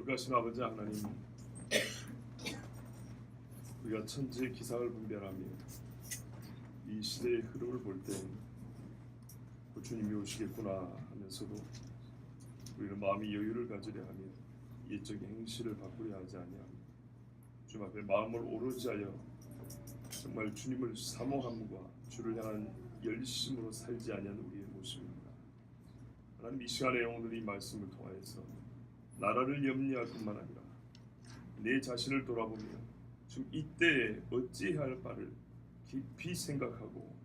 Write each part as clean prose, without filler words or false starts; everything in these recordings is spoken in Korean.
거룩하신 아버지 하나님, 우리가 천지의 기상을 분별하며 이 시대의 흐름을 볼 때 주님이 오시겠구나 하면서도 우리는 마음의 여유를 가지려 하며 옛적인 행실을 바꾸려 하지 아니하며 주님 앞에 마음을 오로지 하여 정말 주님을 사모함과 주를 향한 열심으로 살지 아니하는 우리의 모습입니다. 하나님, 이 시간에 오늘 이 말씀을 통하여서 나라를 염려할 뿐만 아니라 내 자신을 돌아보며 지금 이때에 어찌해야 할 바를 깊이 생각하고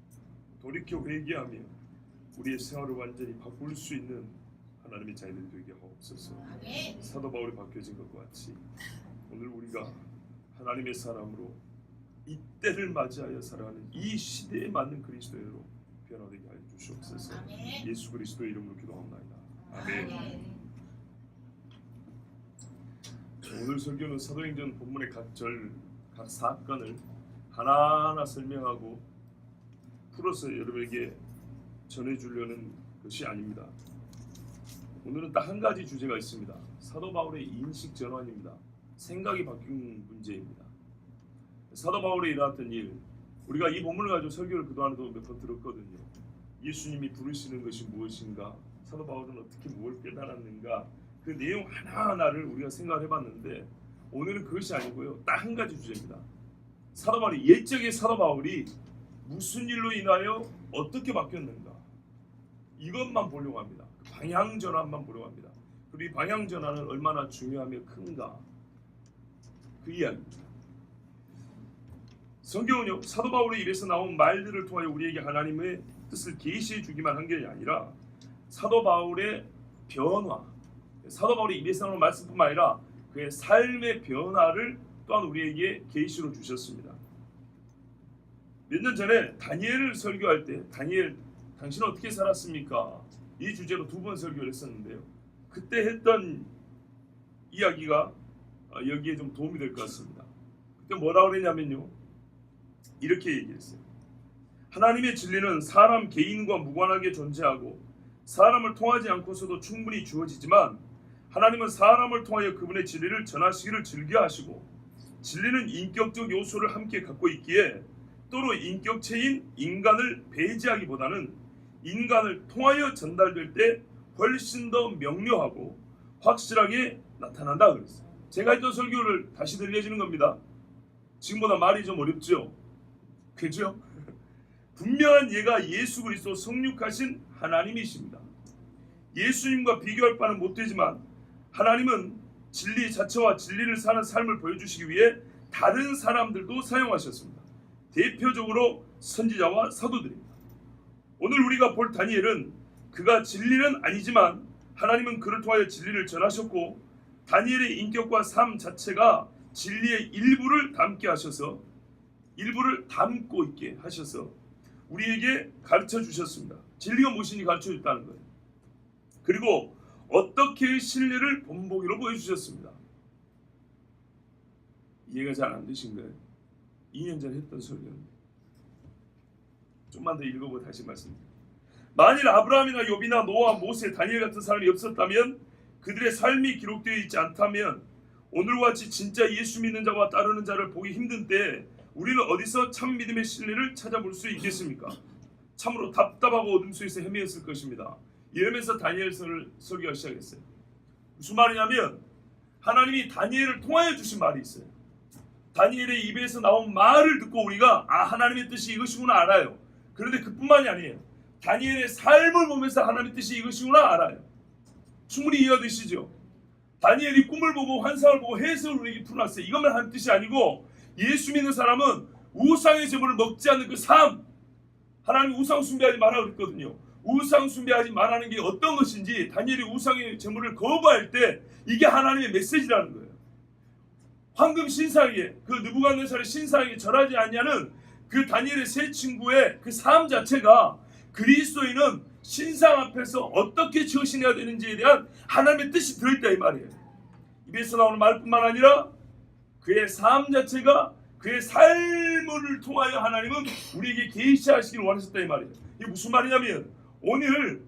돌이켜 회개하며 우리의 생활을 완전히 바꿀 수 있는 하나님의 자녀들 되게 하옵소서. 사도 바울이 바뀌어진 것과 같이 오늘 우리가 하나님의 사람으로 이때를 맞이하여 살아가는 이 시대에 맞는 그리스도인으로 변화되게 하여 주시옵소서. 예수 그리스도의 이름으로 기도합니다. 아멘. 오늘 설교는 사도행전 본문의 각 절, 각 사건을 하나하나 설명하고 풀어서 여러분에게 전해주려는 것이 아닙니다. 오늘은 딱 한 가지 주제가 있습니다. 사도 바울의 인식 전환입니다. 생각이 바뀐 문제입니다. 사도 바울이 일어났던 일, 우리가 이 본문을 가지고 설교를 그동안에도 몇 번 들었거든요. 예수님이 부르시는 것이 무엇인가, 사도 바울은 어떻게 뭘 깨달았는가, 그 내용 하나하나를 우리가 생각을 해봤는데 오늘은 그것이 아니고요, 딱 한 가지 주제입니다. 사도 바울이, 옛적의 사도 바울이 무슨 일로 인하여 어떻게 바뀌었는가, 이것만 보려고 합니다. 방향 전환만 보려고 합니다. 그리고 이 방향 전환은 얼마나 중요하며 큰가, 그 이야기입니다. 성경은요, 사도 바울의 입에서 나온 말들을 통하여 우리에게 하나님의 뜻을 계시해 주기만 한 게 아니라 사도 바울의 변화, 사도 바울의 입에서 나오는 말씀뿐만 아니라 그의 삶의 변화를 또한 우리에게 계시로 주셨습니다. 몇 년 전에 다니엘을 설교할 때, 다니엘 당신은 어떻게 살았습니까? 이 주제로 2번 설교를 했었는데요. 그때 했던 이야기가 여기에 좀 도움이 될 것 같습니다. 그때 뭐라고 그랬냐면요, 이렇게 얘기했어요. 하나님의 진리는 사람 개인과 무관하게 존재하고 사람을 통하지 않고서도 충분히 주어지지만 하나님은 사람을 통하여 그분의 진리를 전하시기를 즐겨하시고 진리는 인격적 요소를 함께 갖고 있기에 또로 인격체인 인간을 배제하기보다는 인간을 통하여 전달될 때 훨씬 더 명료하고 확실하게 나타난다 그랬어요. 제가 했던 설교를 다시 들려주는 겁니다. 지금보다 말이 좀 어렵죠? 그죠? 분명한 예가 예수 그리스도 성육하신 하나님이십니다. 예수님과 비교할 바는 못되지만 하나님은 진리 자체와 진리를 사는 삶을 보여주시기 위해 다른 사람들도 사용하셨습니다. 대표적으로 선지자와 사도들입니다. 오늘 우리가 볼 다니엘은 그가 진리는 아니지만 하나님은 그를 통하여 진리를 전하셨고 다니엘의 인격과 삶 자체가 진리의 일부를 담게 하셔서 일부를 담고 있게 하셔서 우리에게 가르쳐 주셨습니다. 진리가 무엇인지 가르쳐 줬다는 거예요. 그리고 어떻게 진리를 본보기로 보여주셨습니다. 이해가 잘 안 되신가요? 2년 전에 했던 설교입니다. 좀만 더 읽어보고 다시 말씀드립니다. 만일 아브라함이나 욥이나 노아, 모세, 다니엘 같은 사람이 없었다면, 그들의 삶이 기록되어 있지 않다면 오늘과 같이 진짜 예수 믿는 자와 따르는 자를 보기 힘든 때 우리는 어디서 참 믿음의 진리를 찾아볼 수 있겠습니까? 참으로 답답하고 어둠 속에서 헤매었을 것입니다. 이러면서 다니엘서를 설교하기 시작했어요. 무슨 말이냐면 하나님이 다니엘을 통하여 주신 말이 있어요. 다니엘의 입에서 나온 말을 듣고 우리가 하나님의 뜻이 이것이구나 알아요. 그런데 그뿐만이 아니에요. 다니엘의 삶을 보면서 하나님의 뜻이 이것이구나 알아요. 충분히 이해가 되시죠? 다니엘이 꿈을 보고 환상을 보고 해석을 우리에게 풀어놨어요. 이것만 하는 뜻이 아니고 예수 믿는 사람은 우상의 제물을 먹지 않는 그 삶, 하나님 우상 숭배하지 말라고 그랬거든요. 우상 숭배하지 말라는 게 어떤 것인지 다니엘이 우상의 제물을 거부할 때 이게 하나님의 메시지라는 거예요. 황금 신상에, 그 느부갓네살의 신상에 절하지 않냐는 그 다니엘의 세 친구의 그 삶 자체가 그리스도인은 신상 앞에서 어떻게 처신해야 되는지에 대한 하나님의 뜻이 들어있다 이 말이에요. 입에서 나오는 말뿐만 아니라 그의 삶 자체가, 그의 삶을 통하여 하나님은 우리에게 계시하시기를 원하셨다 이 말이에요. 이게 무슨 말이냐면 오늘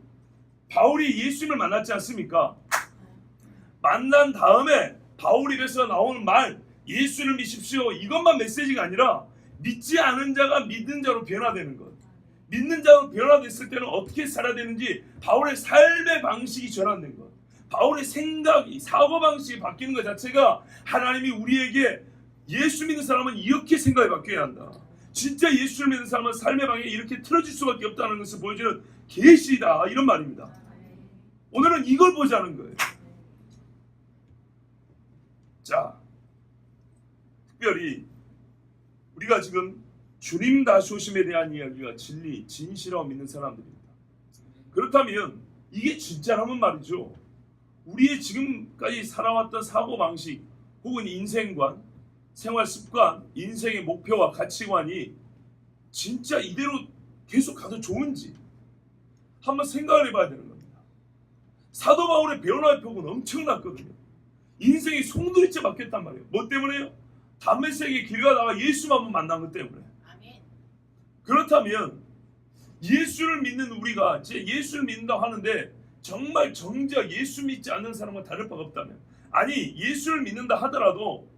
바울이 예수님을 만났지 않습니까? 만난 다음에 바울 입에서 나오는 말 예수를 믿으십시오 이것만 메시지가 아니라 믿지 않은 자가 믿는 자로 변화되는 것, 믿는 자로 변화됐을 때는 어떻게 살아야 되는지 바울의 삶의 방식이 전환된 것, 바울의 생각이 사고방식이 바뀌는 것 자체가 하나님이 우리에게 예수 믿는 사람은 이렇게 생각이 바뀌어야 한다, 진짜 예수를 믿는 사람은 삶의 방향이 이렇게 틀어질 수밖에 없다는 것을 보여주는 계시다, 이런 말입니다. 오늘은 이걸 보자는 거예요. 자, 특별히 우리가 지금 주님 다시 오심에 대한 이야기가 진리, 진실이라고 믿는 사람들입니다. 그렇다면 이게 진짜라면 말이죠, 우리의 지금까지 살아왔던 사고방식 혹은 인생관, 생활 습관, 인생의 목표와 가치관이 진짜 이대로 계속 가도 좋은지 한번 생각을 해봐야 되는 겁니다. 사도 바울의 변화의 폭은 엄청났거든요. 인생이 송두리째 바뀌었단 말이에요. 뭐 때문에요? 담메색의 길 가다가 예수만 만난 것 때문에. 그렇다면 예수를 믿는 우리가 이제 예수를 믿는다고 하는데 정말 정작 예수 믿지 않는 사람과 다를 바가 없다면, 아니 예수를 믿는다 하더라도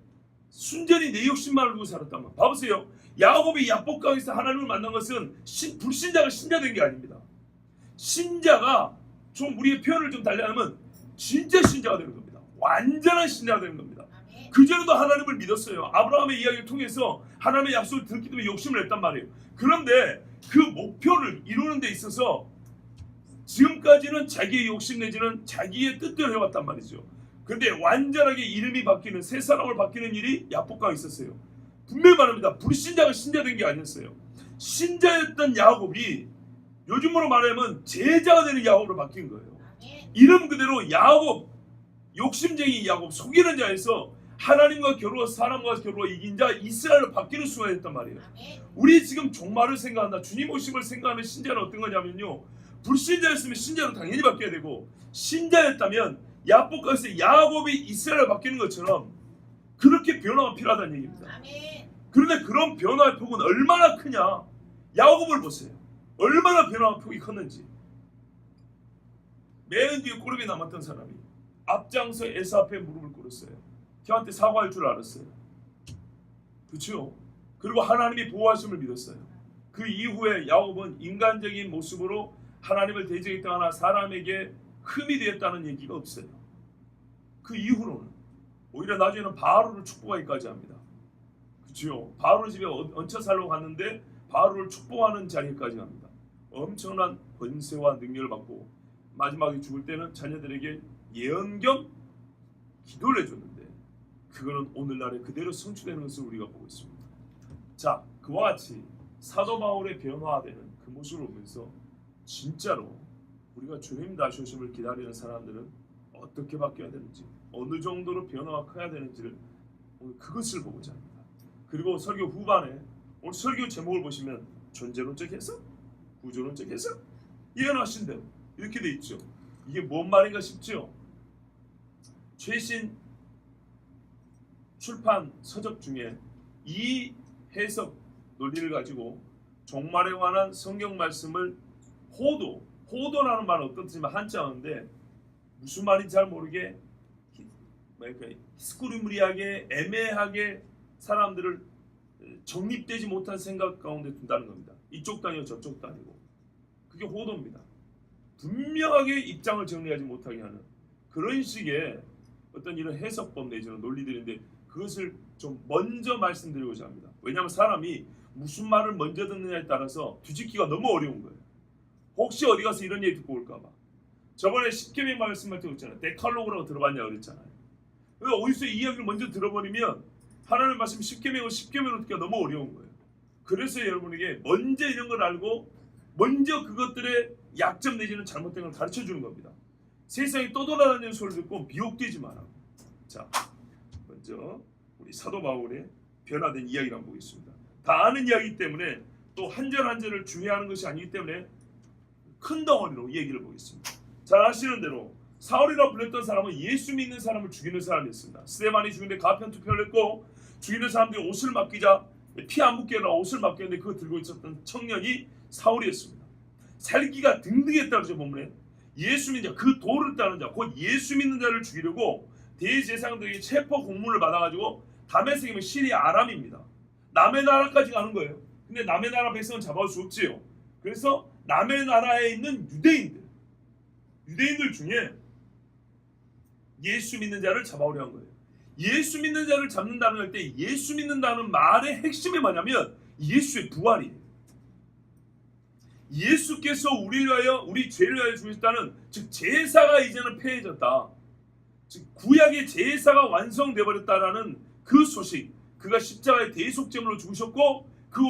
순전히 내 욕심만 알고 살았다면, 봐보세요. 야곱이 야복강에서 하나님을 만난 것은 불신자가 신자된 게 아닙니다. 신자가 좀 우리의 표현을 좀 달리하면 진짜 신자가 되는 겁니다. 완전한 신자가 되는 겁니다. 그전에도 하나님을 믿었어요. 아브라함의 이야기를 통해서 하나님의 약속을 듣기 때문에 욕심을 냈단 말이에요. 그런데 그 목표를 이루는 데 있어서 지금까지는 자기의 욕심 내지는 자기의 뜻대로 해왔단 말이죠. 근데 완전하게 이름이 바뀌는, 새 사람을 바뀌는 일이 야복강에 있었어요. 분명히 말합니다. 불신자가 신자된 게 아니었어요. 신자였던 야곱이 요즘으로 말하면 제자가 되는 야곱으로 바뀐 거예요. 이름 그대로 야곱, 욕심쟁이 야곱, 속이는 자에서 하나님과 겨루어 사람과 겨루어 이긴 자 이스라엘로 바뀌는 수가 있단 말이에요. 우리 지금 종말을 생각한다, 주님 오심을 생각하는 신자는 어떤 거냐면요, 불신자였으면 신자로 당연히 바뀌어야 되고, 신자였다면 야복강에서 야곱이 이스라엘로 바뀌는 것처럼 그렇게 변화가 필요하다는 얘기입니다. 그런데 그런 변화의 폭은 얼마나 크냐, 야곱을 보세요. 얼마나 변화의 폭이 컸는지. 맨 뒤에 꼬르비 남았던 사람이 앞장서 에사 앞에 무릎을 꿇었어요. 저한테 사과할 줄 알았어요. 그렇죠? 그리고 하나님이 보호하심을 믿었어요. 그 이후에 야곱은 인간적인 모습으로 하나님을 대적했다거나 사람에게 흠이 되었다는 얘기가 없어요. 그 이후로는 오히려 나중에는 바로를 축복하기까지 합니다. 그렇죠? 바로 집에 얹혀 살러 갔는데 바로를 축복하는 자리까지 합니다. 엄청난 권세와 능력을 받고 마지막에 죽을 때는 자녀들에게 예언 겸 기도를 해줬는데 그거는 오늘날에 그대로 성취되는 것을 우리가 보고 있습니다. 자, 그와 같이 사도 바울의 변화되는 그 모습을 보면서 진짜로 우리가 주님 다시 오심을 기다리는 사람들은 어떻게 바뀌어야 되는지, 어느 정도로 변화가 커야 되는지를 오늘 그것을 보고자 합니다. 그리고 설교 후반에 오늘 설교 제목을 보시면 존재론적 해석, 구조론적 해석, 예언하신 대로 이렇게 돼 있죠. 이게 뭔 말인가 싶죠. 최신 출판 서적 중에 이 해석 논리를 가지고 종말에 관한 성경 말씀을 호도라는 말은 어떤 뜻이면 한자어인데 무슨 말인지 잘 모르게 히스쿠리무리하게 애매하게 사람들을 정립되지 못한 생각 가운데 둔다는 겁니다. 이쪽도 아니고 저쪽도 아니고 그게 호도입니다. 분명하게 입장을 정리하지 못하게 하는 그런 식의 어떤 이런 해석법 내지는 논리들인데 그것을 좀 먼저 말씀드리고자 합니다. 왜냐하면 사람이 무슨 말을 먼저 듣느냐에 따라서 뒤집기가 너무 어려운 거예요. 혹시 어디 가서 이런 얘기 듣고 올까 봐. 저번에 십계명 말씀할 때 그랬잖아요. 데칼로그라고 들어봤냐고 그랬잖아요. 그러니까 어디서 이 이야기를 먼저 들어버리면 하나님 말씀 십계명으로 듣기가 너무 어려운 거예요. 그래서 여러분에게 먼저 이런 걸 알고 먼저 그것들의 약점 내지는 잘못된 걸 가르쳐주는 겁니다. 세상에 떠돌아다니는 소리를 듣고 미혹되지 마라. 자, 먼저 우리 사도 바울의 변화된 이야기를 한번 보겠습니다. 다 아는 이야기 때문에 또 한 절 한 절을 중요하는 것이 아니기 때문에 큰 덩어리로 이 얘기를 보겠습니다. 잘 아시는 대로 사울이라 불렸던 사람은 예수 믿는 사람을 죽이는 사람이었습니다. 스데반이 죽는데 가편 투표를 했고 죽이는 사람들이 옷을 맡기자 피 안 묻게 하라 옷을 맡겼는데 그거 들고 있었던 청년이 사울이었습니다. 살기가 등등했다고 저 본문에 예수 믿는 자, 그 도를 따르는 자, 곧 예수 믿는 자를 죽이려고 대제사장들이 체포 공문을 받아가지고 다메섹이면 시리 아람입니다. 남의 나라까지 가는 거예요. 근데 남의 나라 백성은 잡아올 수 없지요. 그래서 남의 나라에 있는 유대인들 중에 예수 믿는 자를 잡아오려 한 거예요. 예수 믿는 자를 잡는다는 할 때 예수 믿는다는 말의 핵심이 뭐냐면 예수의 부활이에요. 예수께서 우리를 위하여 우리 죄를 위하여 죽으셨다는, 즉 제사가 이제는 폐해졌다. 즉 구약의 제사가 완성돼 버렸다라는 그 소식. 그가 십자가의 대속제물로 죽으셨고 그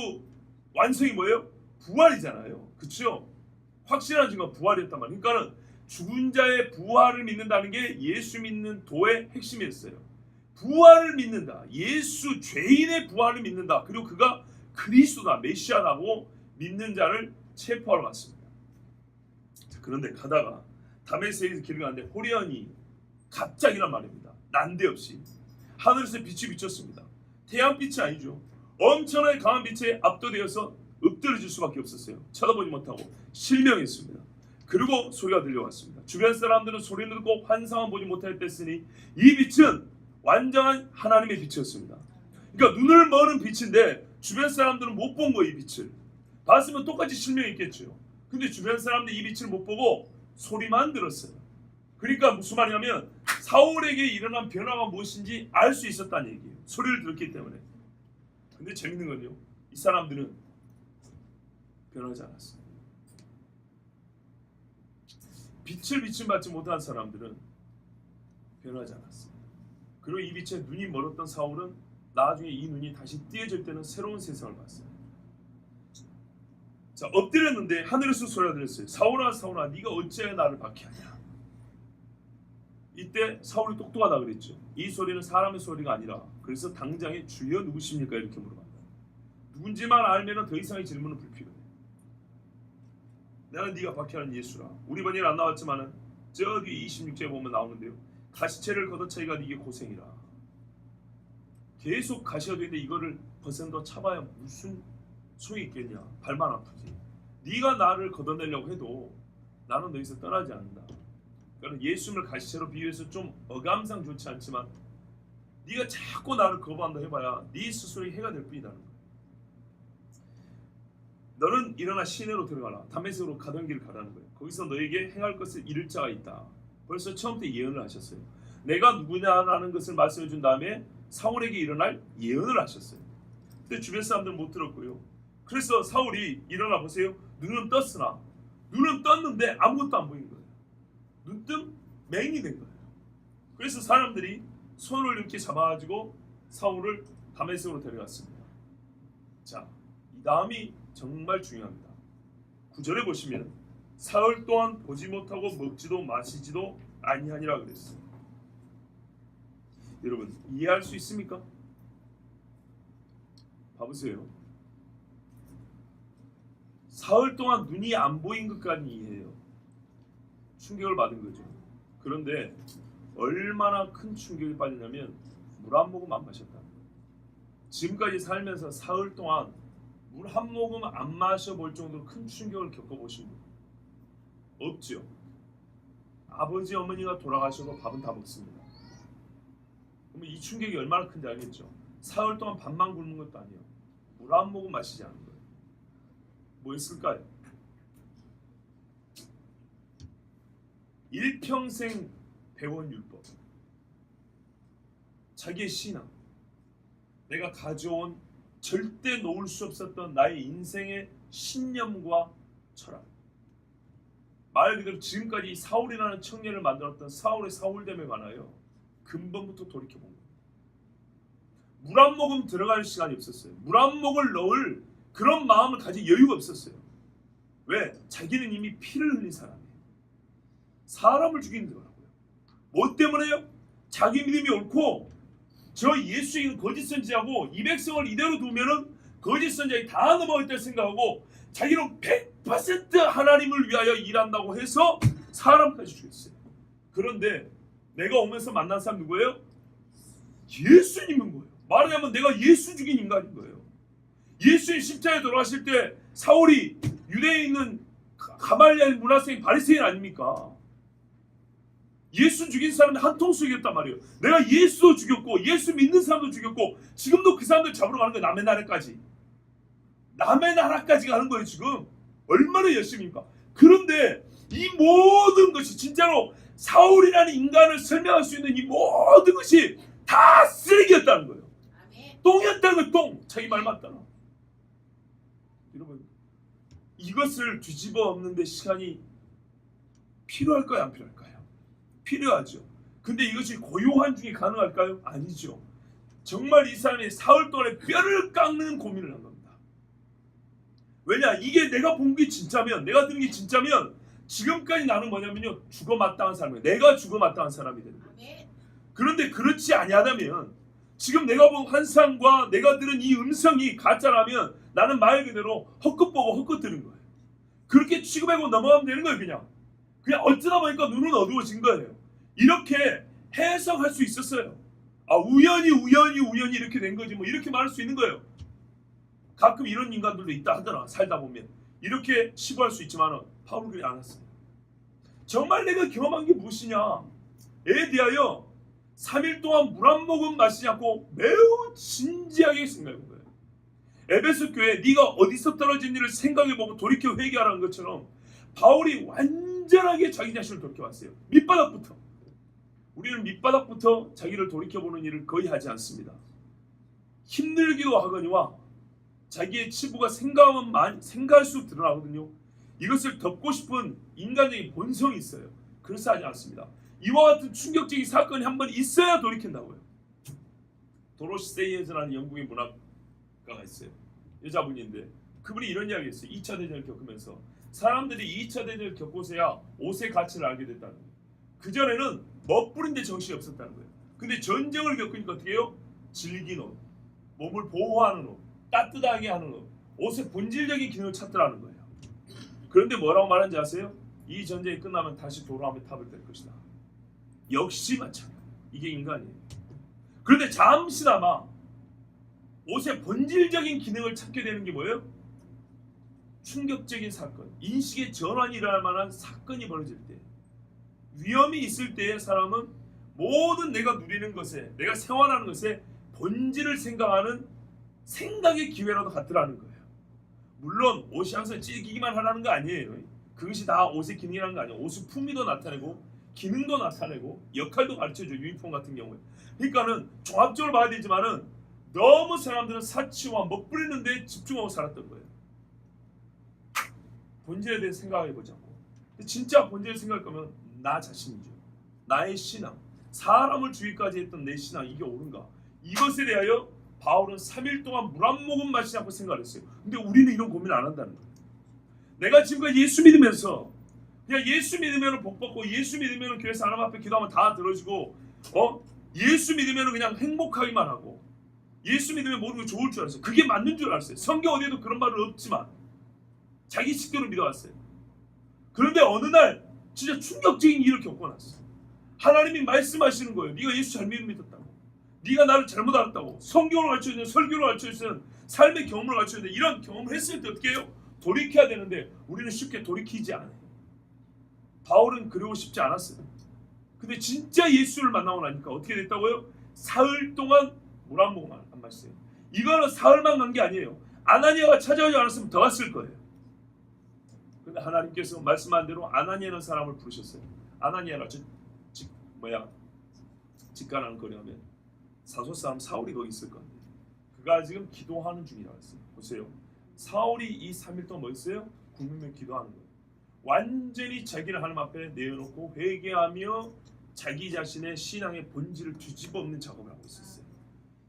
완성이 뭐예요? 부활이잖아요. 그렇죠? 확실한 증거 부활이었단 말이에요. 그러니까는 죽은 자의 부활을 믿는다는 게 예수 믿는 도의 핵심이었어요. 부활을 믿는다. 예수 죄인의 부활을 믿는다. 그리고 그가 그리스도다, 메시아라고 믿는 자를 체포하러 갔습니다. 자, 그런데 가다가 다메섹에서 길을 가는데 호련히 갑자기란 말입니다. 난데없이 하늘에서 빛이 비쳤습니다. 태양빛이 아니죠. 엄청나게 강한 빛에 압도되어서 엎드려질 수밖에 없었어요. 쳐다보지 못하고 실명했습니다. 그리고 소리가 들려왔습니다. 주변 사람들은 소리를 듣고 환상은 보지 못하였으니 이 빛은 완전한 하나님의 빛이었습니다. 그러니까 눈을 머는 빛인데 주변 사람들은 못 본 거예요. 이 빛을 봤으면 똑같이 실명했겠죠. 근데 주변 사람들이 이 빛을 못 보고 소리만 들었어요. 그러니까 무슨 말이냐면 사울에게 일어난 변화가 무엇인지 알 수 있었다는 얘기예요. 소리를 들었기 때문에. 근데 재밌는 건요, 이 사람들은 변하지 않았어요. 빛을 비침받지 못한 사람들은 변하지 않았어요. 그리고 이 빛에 눈이 멀었던 사울은 나중에 이 눈이 다시 띄어질 때는 새로운 세상을 봤어요. 자, 엎드렸는데 하늘에서 소리가 들렸어요. 사울아 사울아 네가 어찌하여 나를 박해하냐. 이때 사울이 똑똑하다 그랬죠. 이 소리는 사람의 소리가 아니라, 그래서 당장에 주여 누구십니까 이렇게 물어봤다. 누군지만 알면 더 이상의 질문은 불필요해. 나는 네가 박해하는 예수라. 우리 번역은 안 나왔지만은 저기 26절에 보면 나오는데요. 가시채를 걷어차기가 네게 고생이라. 계속 가시가 되는데 이거를 벗어나 차봐야 무슨 소용이 있겠냐. 발만 아프지. 네가 나를 걷어내려고 해도 나는 너희서 떠나지 않는다. 그러니까 예수님을 가시채로 비유해서 좀 어감상 좋지 않지만 네가 자꾸 나를 거부한다 해봐야 네 스스로의 해가 될 뿐이라는 거야. 너는 일어나 시내로 들어가라. 다메섹으로 가던 길 가라는 거예요. 거기서 너에게 행할 것을 이룰 자가 있다. 벌써 처음부터 예언을 하셨어요. 내가 누구냐라는 것을 말씀해 준 다음에 사울에게 일어날 예언을 하셨어요. 근데 주변 사람들은 못 들었고요. 그래서 사울이 일어나 보세요. 눈은 떴으나, 눈은 떴는데 아무것도 안 보인 거예요. 눈뜬 맹이 된 거예요. 그래서 사람들이 손을 이렇게 잡아가지고 사울을 다메섹으로 데려갔습니다. 자, 이 다음이 정말 중요합니다. 9절에 보시면 사흘 동안 보지 못하고 먹지도 마시지도 아니하니라 그랬어요. 여러분 이해할 수 있습니까? 봐보세요. 사흘 동안 눈이 안 보인 것까지 이해해요. 충격을 받은 거죠. 그런데 얼마나 큰 충격이 받았냐면 물 한 모금 안 마셨다. 지금까지 살면서 사흘 동안 물 한 모금 안 마셔볼 정도로 큰 충격을 겪어보신 분 없죠. 아버지 어머니가 돌아가셔도 밥은 다 먹습니다. 그러면 이 충격이 얼마나 큰지 알겠죠. 사흘 동안 밥만 굶는 것도 아니에요. 물 한 모금 마시지 않은 거예요. 뭐 있을까요? 일평생 배운 율법, 자기의 신앙, 내가 가져온 절대 놓을 수 없었던 나의 인생의 신념과 철학, 말 그대로 지금까지 사울이라는 청년을 만들었던 사울의 사울됨에 관하여 근본부터 돌이켜본 거예요. 물 한 모금 들어갈 시간이 없었어요. 물 한 모금을 넣을 그런 마음을 가질 여유가 없었어요. 왜? 자기는 이미 피를 흘린 사람이에요. 사람을 죽이는 거라고요. 뭐 때문에요? 자기 믿음이 옳고 저 예수인 거짓 선지자고 이 백성을 이대로 두면은 거짓 선지자가 다 넘어갈 생각하고 자기는 100% 하나님을 위하여 일한다고 해서 사람까지 죽였어요. 그런데 내가 오면서 만난 사람 누구예요? 예수님인 거예요. 말하자면 내가 예수 죽인 인간인 거예요. 예수님 십자가에 돌아가실 때 사울이 유대에 있는 가말리엘 문화생 바리새인 아닙니까? 예수 죽인 사람이 한통수 이겼단 말이에요. 내가 예수도 죽였고 예수 믿는 사람도 죽였고 지금도 그 사람들 잡으러 가는 거예요. 남의 나라까지. 남의 나라까지 가는 거예요. 지금 얼마나 열심입니까? 그런데 이 모든 것이 진짜로 사울이라는 인간을 설명할 수 있는 이 모든 것이 다 쓰레기였다는 거예요. 똥이었다는 거예요. 똥. 자기 말 맞잖아. 여러분 이것을 뒤집어 엎는 데 시간이 필요할까요? 안 필요할까요? 필요하죠. 근데 이것이 고요한 중에 가능할까요? 아니죠. 정말 이 사람이 사흘 동안에 뼈를 깎는 고민을 한 겁니다. 왜냐? 이게 내가 본 게 진짜면, 내가 들은 게 진짜면 지금까지 나는 뭐냐면요, 죽어 마땅한 사람이에요. 내가 죽어 마땅한 사람이 되는 거예요. 그런데 그렇지 아니하다면, 지금 내가 본 환상과 내가 들은 이 음성이 가짜라면 나는 말 그대로 헛것 보고 헛것 들은 거예요. 그렇게 취급하고 넘어가면 되는 거예요. 그냥 어쩌다 보니까 눈은 어두워진 거예요. 이렇게 해석할 수 있었어요. 아, 우연히 이렇게 된 거지 뭐, 이렇게 말할 수 있는 거예요. 가끔 이런 인간들도 있다 하더라. 살다 보면 이렇게 치부할 수 있지만 바울은 그렇지 않았어요. 정말 내가 경험한 게 무엇이냐에 대하여 3일 동안 물 한 모금 마시지 않고 매우 진지하게 생각한 거예요. 에베소 교회 네가 어디서 떨어진지를 생각해보고 돌이켜 회개하라는 것처럼 바울이 완전하게 자기 자신을 돌이켜봤어요. 밑바닥부터. 우리는 밑바닥부터 자기를 돌이켜보는 일을 거의 하지 않습니다. 힘들기도 하거니와 자기의 치부가 생각할수록 드러나거든요. 이것을 덮고 싶은 인간적인 본성이 있어요. 그래서 하지 않습니다. 이와 같은 충격적인 사건이 한 번 있어야 돌이킨다고요. 도로시 세이에즈라는 영국의 문학가가 있어요. 여자분인데 그분이 이런 이야기 했어요. 2차 대전을 겪으면서 사람들이 2차 대전을 겪고서야 옷의 가치를 알게 됐다는 거예요. 그전에는 멋부린데 정신이 없었다는 거예요. 근데 전쟁을 겪으니까 어떻게 해요? 질긴 옷, 몸을 보호하는 옷, 따뜻하게 하는 옷, 옷의 본질적인 기능을 찾더라는 거예요. 그런데 뭐라고 말하는지 아세요? 이 전쟁이 끝나면 다시 돌아오며 탑을 뗄 것이다. 역시 마찬가지. 이게 인간이에요. 그런데 잠시나마 옷의 본질적인 기능을 찾게 되는 게 뭐예요? 충격적인 사건, 인식의 전환이 일어날 만한 사건이 벌어질 때, 위험이 있을 때에 사람은 모든 내가 누리는 것에, 내가 생활하는 것에 본질을 생각하는 생각의 기회라도 갖더라는 거예요. 물론 옷이 항상 찢기기만 하라는 거 아니에요. 그것이 다 옷의 기능이라는 거 아니에요. 옷은 품위도 나타내고 기능도 나타내고 역할도 가르쳐줘요. 유니폼 같은 경우에. 그러니까는 종합적으로 봐야 되지만은 너무 사람들은 사치와 멋부리는 데 집중하고 살았던 거예요. 본질에 대해 생각해보자고. 진짜 본질을 생각할 거면 나 자신이죠. 나의 신앙, 사람을 죽이기까지 했던 내 신앙, 이게 옳은가? 이것에 대하여 바울은 3일 동안 물 한 모금 마시지 않고 생각을 했어요. 근데 우리는 이런 고민 안 한다는 거예요. 내가 지금까지 예수 믿으면서 그냥 예수 믿으면 복 받고 예수 믿으면 교회에서 하나님 앞에 기도하면 다 들어주고 예수 믿으면 그냥 행복하기만 하고 예수 믿으면 모든 게 좋을 줄 알았어요. 그게 맞는 줄 알았어요. 성경 어디에도 그런 말은 없지만 자기 식대로 믿어왔어요. 그런데 어느 날 진짜 충격적인 일을 겪고 났어요. 하나님이 말씀하시는 거예요. 네가 예수 잘못 믿었다고. 네가 나를 잘못 알았다고. 성경을 가르쳐주는, 설교를 가르쳐주는, 삶의 경험을 가르쳐주는, 이런 경험을 했을 때 어떻게 해요? 돌이켜야 되는데 우리는 쉽게 돌이키지 않아요. 바울은 그러고 싶지 않았어요. 근데 진짜 예수를 만나고 나니까 어떻게 됐다고요? 사흘 동안 물 한 모금 안 마셨어요. 이거는 사흘만 간 게 아니에요. 아나니아가 찾아오지 않았으면 더 갔을 거예요. 근데 하나님께서 말씀한 대로 아나니아라는 사람을 부르셨어요. 아나니아라 직관하는 거리 하면 사소 사람 사울이 거기 있을 건데 그가 지금 기도하는 중이라고 했어요. 보세요. 사울이 이 3일 동안 뭐 했어요? 굶으며 기도하는 거예요. 완전히 자기를 하나님 앞에 내어놓고 회개하며 자기 자신의 신앙의 본질을 뒤집어 엎는 작업을 하고 있었어요.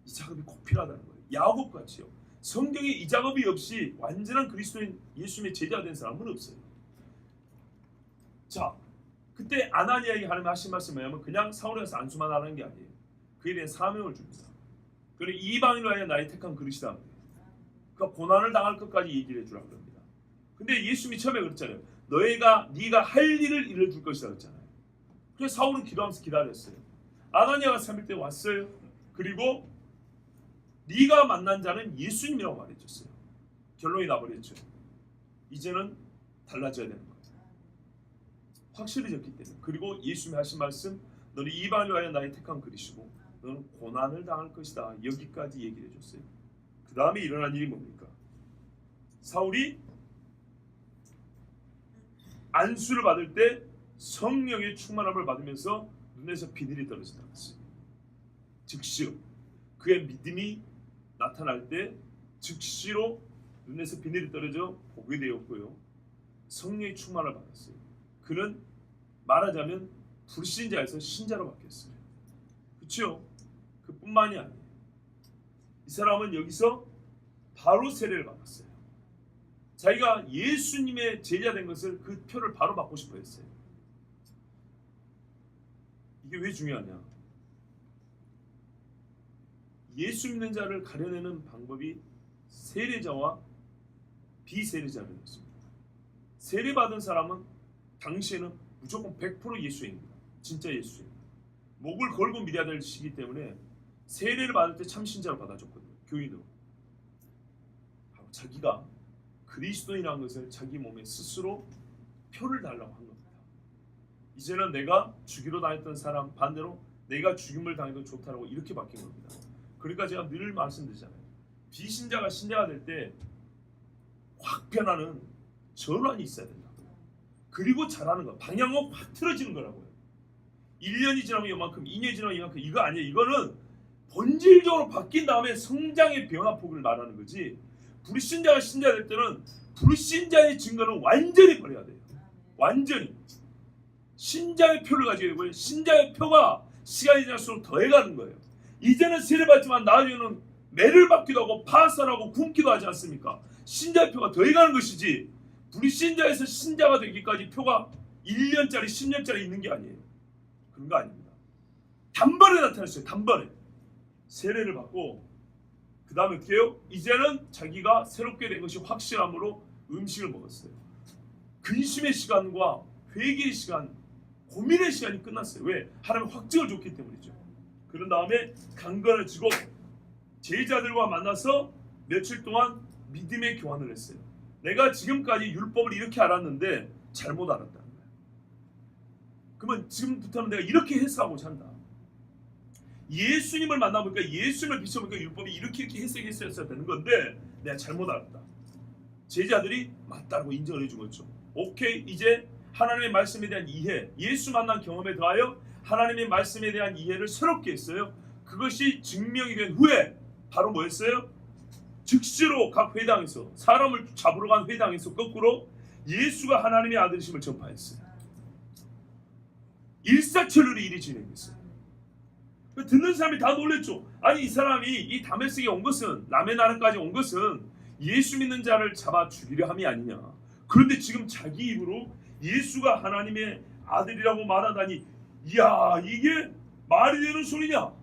이 작업이 꼭 필요하다는 거예요. 야곱같이요. 성경에 이 작업이 없이 완전한 그리스도인 예수님의 제자가 된 사람은 없어요. 자, 그때 아나니아에게 하나님 하신 말씀이 뭐냐면 그냥 사울에서 안수만 하는 게 아니에요. 그에 대한 사명을 줍니다. 그리고 이방인을 위하여 나의 택한 그릇이다. 그러니까 고난을 당할 것까지 얘기를 해주라고 합니다. 근데 예수님이 처음에 그랬잖아요. 네가 할 일을 이뤄줄 것이다 그랬잖아요. 그래서 사울은 기도하면서 기다렸어요. 아나니아가 3일 때 왔어요. 그리고 네가 만난 자는 예수님이라고 말해줬어요. 결론이 나버렸죠. 이제는 달라져야 되는 거예요. 확실히 적기 때문에. 그리고 예수님이 하신 말씀, 너는 이방을 위하여 나의 택한 그리시고 너는 고난을 당할 것이다. 여기까지 얘기를 해줬어요. 그 다음에 일어난 일이 뭡니까? 사울이 안수를 받을 때 성령의 충만함을 받으면서 눈에서 비늘이 떨어진다고 했어요. 즉시로 그의 믿음이 나타날 때 즉시로 눈에서 비늘이 떨어져 보게 되었고요. 성령의 충만을 받았어요. 그는 말하자면 불신자에서 신자로 바뀌었어요. 그렇죠? 그뿐만이 아니에요. 이 사람은 여기서 바로 세례를 받았어요. 자기가 예수님의 제자 된 것을 그 표를 바로 받고 싶어 했어요. 이게 왜 중요하냐? 예수 믿는 자를 가려내는 방법이 세례자와 비세례자였습니다. 세례받은 사람은 당시에는 무조건 100% 예수입니다. 진짜 예수입니다. 목을 걸고 믿어야 될 시기 때문에 세례를 받을 때 참신자로 받아줬거든요. 교인으로. 자기가 그리스도인이라는 것을 자기 몸에 스스로 표를 달라고 한 겁니다. 이제는 내가 죽이러 다녔던 사람 반대로 내가 죽임을 당해도 좋다라고 이렇게 바뀐 겁니다. 그러니까 제가 늘 말씀드리잖아요. 비신자가 신자가 될 때 확 변하는 전환이 있어야 된다고요. 그리고 잘하는 거, 방향은 확 틀어지는 거라고요. 1년이 지나면 이만큼, 2년이 지나면 이만큼, 이거 아니에요. 이거는 본질적으로 바뀐 다음에 성장의 변화폭을 말하는 거지. 불신자가 신자 될 때는 불신자의 증거는 완전히 버려야 돼요. 완전히. 신자의 표를 가지게 되고요. 신자의 표가 시간이 지날수록 더해가는 거예요. 이제는 세례받지만 나중에는 매를 받기도 하고 파산하고 굶기도 하지 않습니까? 신자의 표가 더해가는 것이지 불신자에서 신자가 되기까지 표가 1년짜리 10년짜리 있는 게 아니에요. 그런 거 아닙니다. 단번에 나타났어요. 단번에. 세례를 받고 그 다음에 어떻게 해요? 이제는 자기가 새롭게 된 것이 확실함으로 음식을 먹었어요. 근심의 시간과 회개의 시간, 고민의 시간이 끝났어요. 왜? 하나님의 확증을 줬기 때문이죠. 그런 다음에 강건을 지고 제자들과 만나서 며칠 동안 믿음의 교환을 했어요. 내가 지금까지 율법을 이렇게 알았는데 잘못 알았다는 거예요. 그러면 지금부터는 내가 이렇게 해석하고자 한다. 예수님을 만나보니까 예수님을 비춰보니까 율법이 이렇게 해석했어야 되는 건데 내가 잘못 알았다. 제자들이 맞다고 인정을 해준 거죠. 오케이, 이제 하나님의 말씀에 대한 이해, 예수 만난 경험에 더하여 하나님의 말씀에 대한 이해를 새롭게 했어요. 그것이 증명이 된 후에 바로 뭐였어요? 즉시로 각 회당에서 사람을 잡으러 간 회당에서 거꾸로 예수가 하나님의 아들이심을 전파했어요. 일사천리로 일이 진행됐어요. 듣는 사람이 다 놀랬죠. 아니 이 사람이 이 다메섹에 온 것은 남의 나라까지 온 것은 예수 믿는 자를 잡아 죽이려 함이 아니냐. 그런데 지금 자기 입으로 예수가 하나님의 아들이라고 말하다니 이야 이게 말이 되는 소리냐.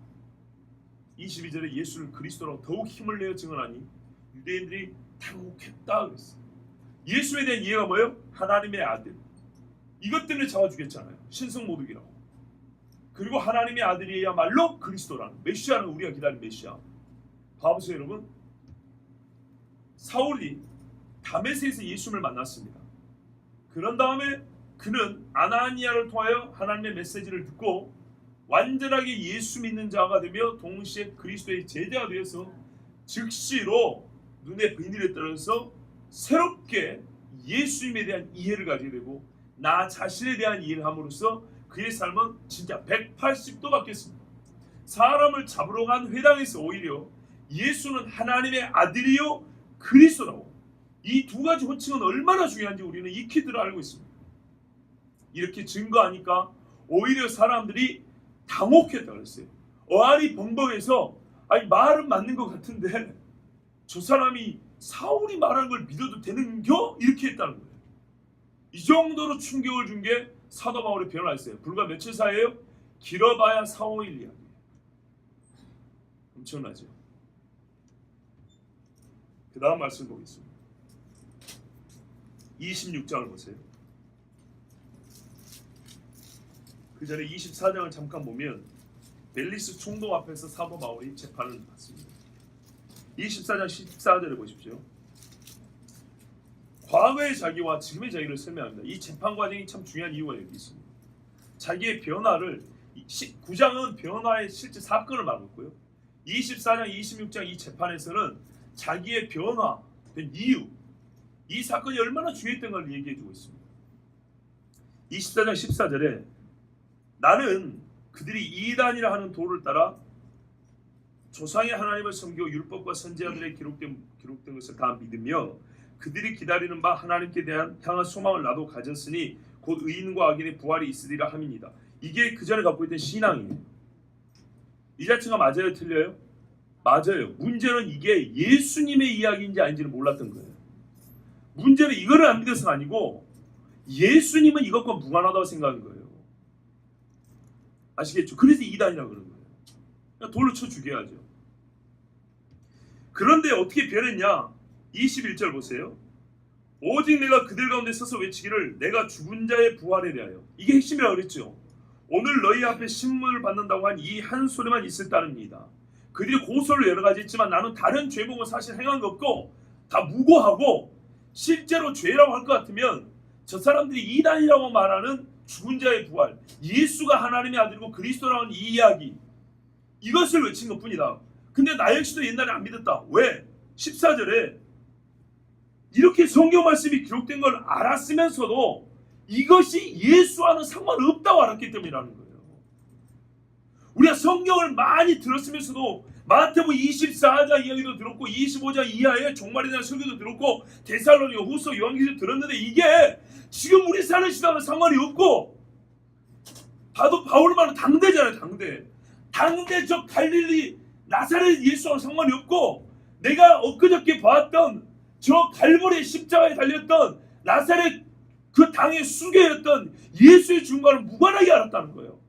22절에 예수를 그리스도라고 더욱 힘을 내어 증언하니 유대인들이 당혹했다 그랬어요. 예수에 대한 이해가 뭐예요? 하나님의 아들. 이것 때문에 잡아 죽였잖아요. 신성모독이라고. 그리고 하나님의 아들이야말로 그리스도라는 메시아는 우리가 기다린 메시아. 봐보세요 여러분. 사울이 다메섹에서 예수님을 만났습니다. 그런 다음에 그는 아나니아를 통하여 하나님의 메시지를 듣고 완전하게 예수 믿는 자가 되며 동시에 그리스도의 제자가 되어서 즉시로 눈에 비늘이 떨어져서 새롭게 예수님에 대한 이해를 가지게 되고 나 자신에 대한 이해를 함으로써 그의 삶은 진짜 180도 바뀌었습니다. 사람을 잡으러 간 회당에서 오히려 예수는 하나님의 아들이요 그리스도라고 이 두 가지 호칭은 얼마나 중요한지 우리는 익히 들어 알고 있습니다. 이렇게 증거하니까 오히려 사람들이 당혹했다고 했어요. 어안이 벙벙해서 아니 말은 맞는 것 같은데 저 사람이 사울이 말하는 걸 믿어도 되는겨? 이렇게 했다는 거예요. 이 정도로 충격을 준 게 사도 바울의 변화였어요. 불과 며칠 사이에요. 길어봐야 4, 5일 이야기예요. 엄청나죠. 그 다음 말씀 보겠습니다. 26장을 보세요. 그 전에 24장을 잠깐 보면 벨리스 총독 앞에서 사도 바울이 재판을 받습니다. 24장 14절에 보십시오. 과거의 자기와 지금의 자기를 설명합니다. 이 재판 과정이 참 중요한 이유가 여기 있습니다. 자기의 변화를 9장은 변화의 실제 사건을 말하고 있고요. 24장, 26장 이 재판에서는 자기의 변화된 이유, 이 사건이 얼마나 중요했던 걸 얘기해주고 있습니다. 24장 14절에 나는 그들이 이단이라 하는 도를 따라 조상의 하나님을 섬기고 율법과 선지자들의 기록된 것을 다 믿으며 그들이 기다리는 바 하나님께 대한 향한 소망을 나도 가졌으니 곧 의인과 악인의 부활이 있으리라 함이니이다. 이게 그 전에 갖고 있던 신앙이에요. 이 자체가 맞아요, 틀려요? 맞아요. 문제는 이게 예수님의 이야기인지 아닌지는 몰랐던 거예요. 문제는 이거를 안 믿어서가 아니고 예수님은 이것과 무관하다고 생각한 거예요. 아시겠죠? 그래서 이단이라고 그러는 거예요. 그냥 돌로 쳐 죽여야죠. 그런데 어떻게 변했냐? 21절 보세요. 오직 내가 그들 가운데 서서 외치기를 내가 죽은 자의 부활에 대하여, 이게 핵심이라고 그랬죠. 오늘 너희 앞에 신문을 받는다고 한 이 한 소리만 있을 따름이다. 그들이 고소를 여러 가지 했지만 나는 다른 죄목은 사실 행한 거 없고 다 무고하고, 실제로 죄라고 할 것 같으면 저 사람들이 이단이라고 말하는 죽은 자의 부활, 예수가 하나님의 아들이고 그리스도라는 이 이야기, 이것을 외친 것뿐이다. 근데 나 역시도 옛날에 안 믿었다. 왜? 14절에 이렇게 성경 말씀이 기록된 걸 알았으면서도 이것이 예수와는 상관없다고 알았기 때문이라는 거예요. 우리가 성경을 많이 들었으면서도 마태복음 24장 이야기도 들었고 25장 이하의 종말에 대한 설교도 들었고 데살로니가 후서 요한계시도 들었는데 이게 지금 우리 사는 시대와는 상관이 없고, 봐도 바울을 말하는 당대잖아요. 당대 저 갈릴리 나사렛 예수와는 상관이 없고, 내가 엊그저께 봤던 저 갈보리 십자가에 달렸던 나사렛 그 당의 수괴였던 예수의 죽음과는 무관하게 알았다는 거예요.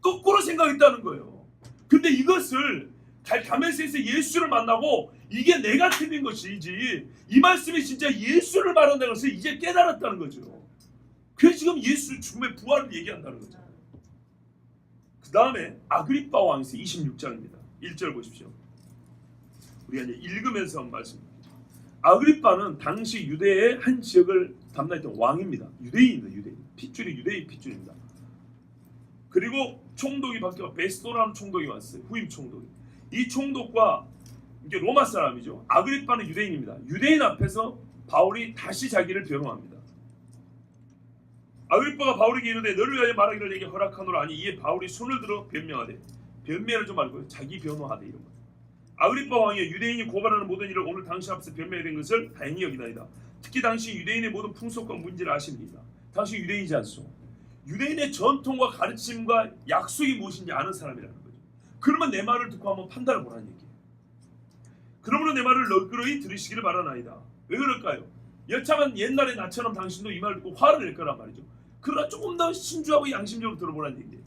거꾸로 생각했다는 거예요. 근데 이것을 다메섹에서 예수를 만나고 이게 내가 틀린 것이지 이 말씀이 진짜 예수를 말한다는 것을 이제 깨달았다는 거죠. 그래서 지금 예수 죽음의 부활을 얘기한다는 거죠. 그 다음에 아그리빠 왕에서 26장입니다. 1절 보십시오. 우리가 이제 읽으면서 한 말씀입니다. 아그리빠는 당시 유대의 한 지역을 담당했던 왕입니다. 유대인입니다. 유대인. 핏줄이 유대인 핏줄입니다. 그리고 총독이 바뀌어 베스도라는 총독이 왔어요. 후임 총독이. 이 총독과 이게 로마 사람이죠. 아그리빠는 유대인입니다. 유대인 앞에서 바울이 다시 자기를 변호합니다. 아그리빠가 바울에게 이르되 너를 위하여 말하기를 내게 허락하노라 하니 이에 바울이 손을 들어 변명하되, 변명을 좀 말고요. 자기 변호하되 이런 거. 아그리빠 왕이 유대인이 고발하는 모든 일을 오늘 당신 앞에서 변명이 된 것을 다행히 여기나이다. 특히 당시 유대인의 모든 풍속과 문제를 아십니다. 당시 유대인이지 않소. 유대인의 전통과 가르침과 약속이 무엇인지 아는 사람이라는 거죠. 그러면 내 말을 듣고 한번 판단을 보라는 얘기예요. 그러므로 내 말을 너그러이 들으시기를 바라나이다. 왜 그럴까요? 여차하면 옛날에 나처럼 당신도 이 말을 듣고 화를 낼 거란 말이죠. 그러나 조금 더 신중하고 양심적으로 들어보라는 얘기예요.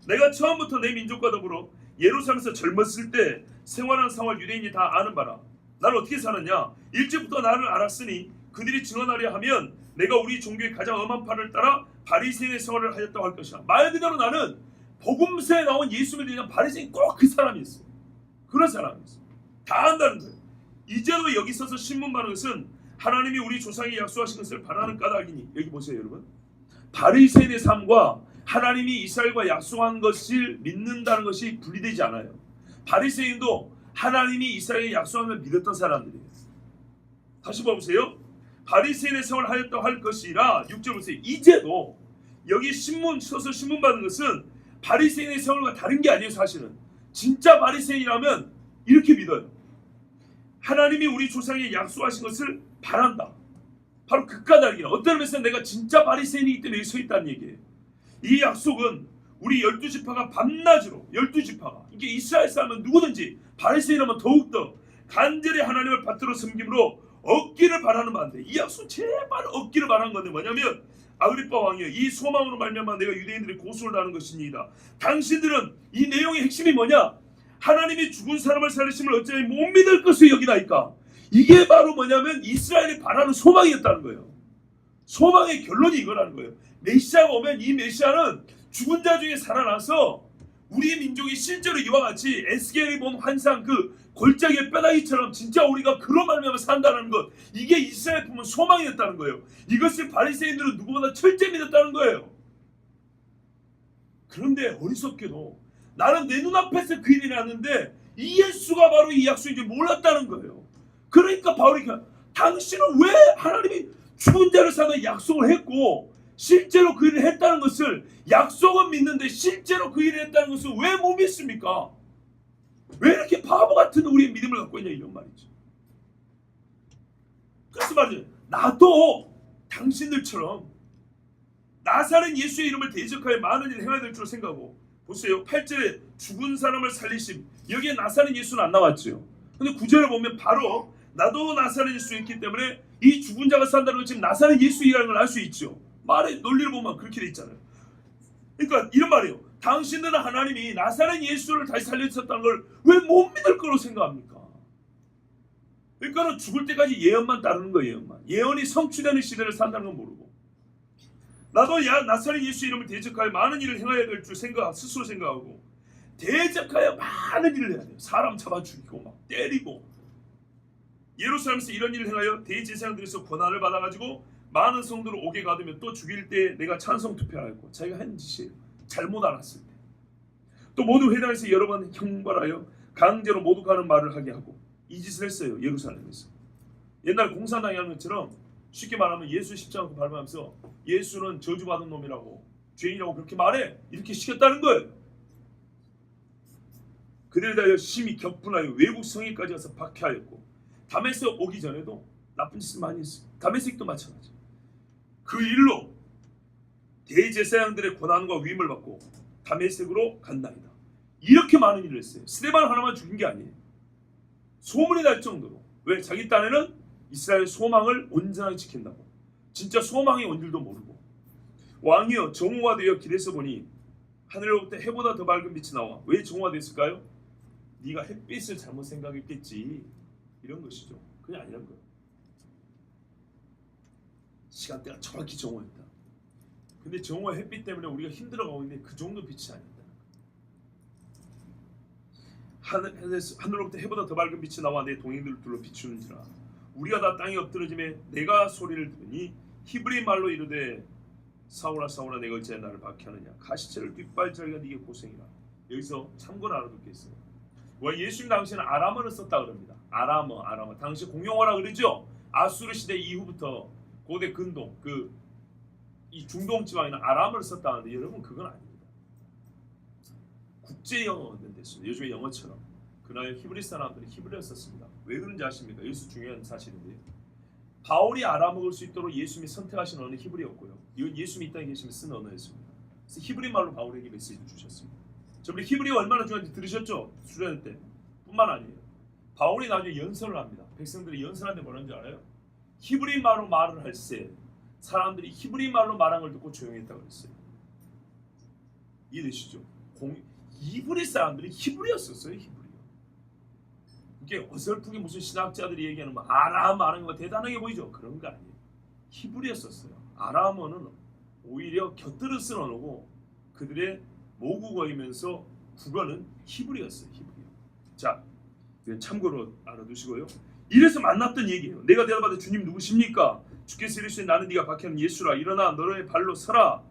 내가 처음부터 내 민족과 더불어 예루살렘에서 젊었을 때 생활하는 상황을 유대인이 다 아는 바라. 나를 어떻게 살았냐? 일찍부터 나를 알았으니 그들이 증언하려 하면 내가 우리 종교의 가장 엄한 팔을 따라 바리새인의 생활을 하였다고 할 것이야. 말 그대로 나는 복음서에 나온 예수를 대한 바리새인 꼭 그 사람이었어. 그런 사람이었어. 다 안다는 거예요. 이제도 여기 있어서 신문 받는 것은 하나님이 우리 조상이 약속하신 것을 바라는 까닭이니, 여기 보세요 여러분. 바리새인의 삶과 하나님이 이스라엘과 약속한 것을 믿는다는 것이 분리되지 않아요. 바리새인도 하나님이 이스라엘에 약속한 걸 믿었던 사람들이에요. 다시 봐보세요. 바리새인의 생활을 하였다고 할 것이라 6절 보세요. 이제도 여기 서서 신문 받는 것은 바리새인의 생활과 다른 게 아니에요. 사실은 진짜 바리새인이라면 이렇게 믿어요. 하나님이 우리 조상에 약속하신 것을 바란다. 바로 그 까닭이야. 어떤 의미에서 내가 진짜 바리새인이기 때문에 여기 서 있다는 얘기예요. 이 약속은 우리 12지파가 밤낮으로 12지파가 이게 이스라엘 사람은 누구든지 바리새인이라면 더욱더 간절히 하나님을 받들어 섬김으로 얻기를 바라는 바인데, 이 약속 제발 얻기를 바라는 건데 뭐냐면 아그리빠 왕이여, 이 소망으로 말미암아 내가 유대인들이 고소를 하는 것이니이다. 당신들은 이 내용의 핵심이 뭐냐? 하나님이 죽은 사람을 살리심을 어찌하여 못 믿을 것을 여기나이까. 이게 바로 뭐냐면 이스라엘이 바라는 소망이었다는 거예요. 소망의 결론이 이거라는 거예요. 메시아가 오면 이 메시아는 죽은 자 중에 살아나서 우리 민족이 실제로 이와 같이 에스겔이 본 환상 그 골짜기의 뼈다귀처럼 진짜 우리가 그런 말미암아 산다는 것, 이게 이스라엘 품은 소망이었다는 거예요. 이것을 바리새인들은 누구보다 철저히 믿었다는 거예요. 그런데 어리석게도 나는 내 눈앞에서 그 일이 났는데 이 예수가 바로 이 약속인지 몰랐다는 거예요. 그러니까 바울이 당신은 왜 하나님이 죽은 자를 사는 약속을 했고 실제로 그 일을 했다는 것을, 약속은 믿는데 실제로 그 일을 했다는 것을 왜 못 믿습니까? 왜 이렇게 바보 같은 우리의 믿음을 갖고 있냐, 이런 말이죠. 그래서 말이죠, 나도 당신들처럼 나사렛 예수의 이름을 대적하여 많은 일을 행해야 될 줄 생각하고, 보세요, 8절에 죽은 사람을 살리심, 여기에 나사렛 예수는 안 나왔죠. 근데 9절에 보면 바로 나도 나사렛 예수였기 때문에 이 죽은 자가 산다는 건 지금 나사렛 예수이라는 걸 알 수 있죠. 말의 논리를 보면 그렇게 돼 있잖아요. 그러니까 이런 말이에요. 당신들은 하나님이 나사렛 예수를 다시 살려주셨다는 걸 왜 못 믿을 거로 생각합니까? 그러니까 죽을 때까지 예언만 따르는 거예요. 예언만. 예언이 성취되는 시대를 산다는 건 모르고, 나도 나사렛 예수 이름을 대적하여 많은 일을 행해야 될 줄 스스로 생각하고, 대적하여 많은 일을 해야 돼요. 사람 잡아 죽이고 막 때리고, 예루살렘에서 이런 일을 행하여 대제사장들에서 권한을 받아가지고 많은 성도를 옥에 가두며 또 죽일 때 내가 찬성 투표하였고, 자기가 한 짓이에요. 잘못 알았을 때. 또 모두 회당에서 여러 번 형벌하여 강제로 모두 가는 말을 하게 하고, 이 짓을 했어요. 예루살렘에서. 옛날 공산당이 하는 것처럼 쉽게 말하면 예수 십자가 놓고 밟으면서 예수는 저주받은 놈이라고, 죄인이라고 그렇게 말해, 이렇게 시켰다는 거예요. 그들에 대하여 심히 격분하여 외국 성에까지 가서 박해하였고, 다메섹 오기 전에도 나쁜 짓을 많이 했어요. 다메섹도 마찬가지. 그 일로 대제사장들의 권한과 위임을 받고 다메섹으로 간다이다. 이렇게 많은 일을 했어요. 스데반 하나만 죽인 게 아니에요. 소문이 날 정도로. 왜? 자기 딴에는 이스라엘 소망을 온전하게 지킨다고. 진짜 소망이 온 줄도 모르고. 왕이여 정오가 되어 길에서 보니 하늘로부터 해보다 더 밝은 빛이 나와. 왜 정오가 됐을까요? 네가 햇빛을 잘못 생각했겠지, 이런 것이죠. 그게 아니란 거예요. 시간대가 정확히 정오였다. 근데 정오의 햇빛 때문에 우리가 힘들어가고 있는데 그 정도 빛이 아니다. 하늘로부터 해보다 더 밝은 빛이 나와 내 동행들을 둘러 비추는지라. 우리가 다 땅에 엎드러짐에 내가 소리를 들으니 히브리 말로 이르되 사울아 사울아 내가 어찌하여 나를 박해하느냐, 가시체를 뒷발자기가 네게 고생이라. 여기서 참고를 알아두겠어요. 예수님 당시에는 아람어를 썼다 그럽니다. 아람어. 당시 공용어라 그러죠. 아수르 시대 이후부터 고대 근동 이 중동 지방에는 아람어를 썼다 하는데, 여러분 그건 아닙니다. 국제 영어는 됐습니다. 요즘의 영어처럼. 그러나 히브리 사람들이 히브리어를 썼습니다. 왜 그런지 아십니까? 여기서 중요한 사실인데요. 바울이 알아먹을 수 있도록 예수님이 선택하신 언어는 히브리였고요. 이건 예수님이 이 땅에 계시면 쓴 언어였습니다. 그래서 히브리 말로 바울에게 메시지를 주셨습니다. 저번에 히브리어가 얼마나 중요한지 들으셨죠? 수련 때. 뿐만 아니에요. 바울이 나중에 연설을 합니다. 백성들이 연설하는데 뭐라는 줄 알아요? 히브리 말로 말을 할 때 사람들이 히브리 말로 말한 걸 듣고 조용했다고 그랬어요. 이해되시죠? 히브리 사람들이 히브리어 썼어요. 히브리어. 이게 어설프게 무슨 신학자들이 얘기하는 뭐 아람 말하는 거 대단하게 보이죠? 그런 거 아니에요. 히브리어 썼어요. 아람어는 오히려 곁들여 쓴 언어고 그들의 모국어이면서 국어는 히브리어였어요. 히브리어. 자, 이건 참고로 알아두시고요. 이래서 만났던 얘기예요. 내가 대답하되 주님 누구십니까? 주께서 이르시되 나는 네가 박해하는 예수라. 일어나 너의 발로 서라.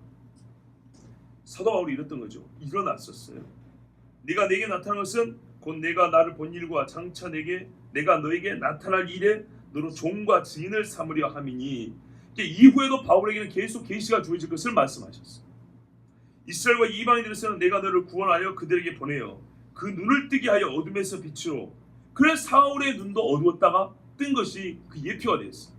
사도 바울이 이랬던 거죠. 일어났었어요. 네가 내게 나타난 것은 곧 내가 나를 본 일과 장차 내가 너에게 나타날 일에 너로 종과 증인을 삼으려 함이니. 이후에도 바울에게는 계속 계시가 주어질 것을 말씀하셨어요. 이스라엘과 이방인들에서는 내가 너를 구원하여 그들에게 보내어 그 눈을 뜨게 하여 어둠에서 빛으로. 그래서 사울의 눈도 어두웠다가 뜬 것이 그 예표가 되었어요.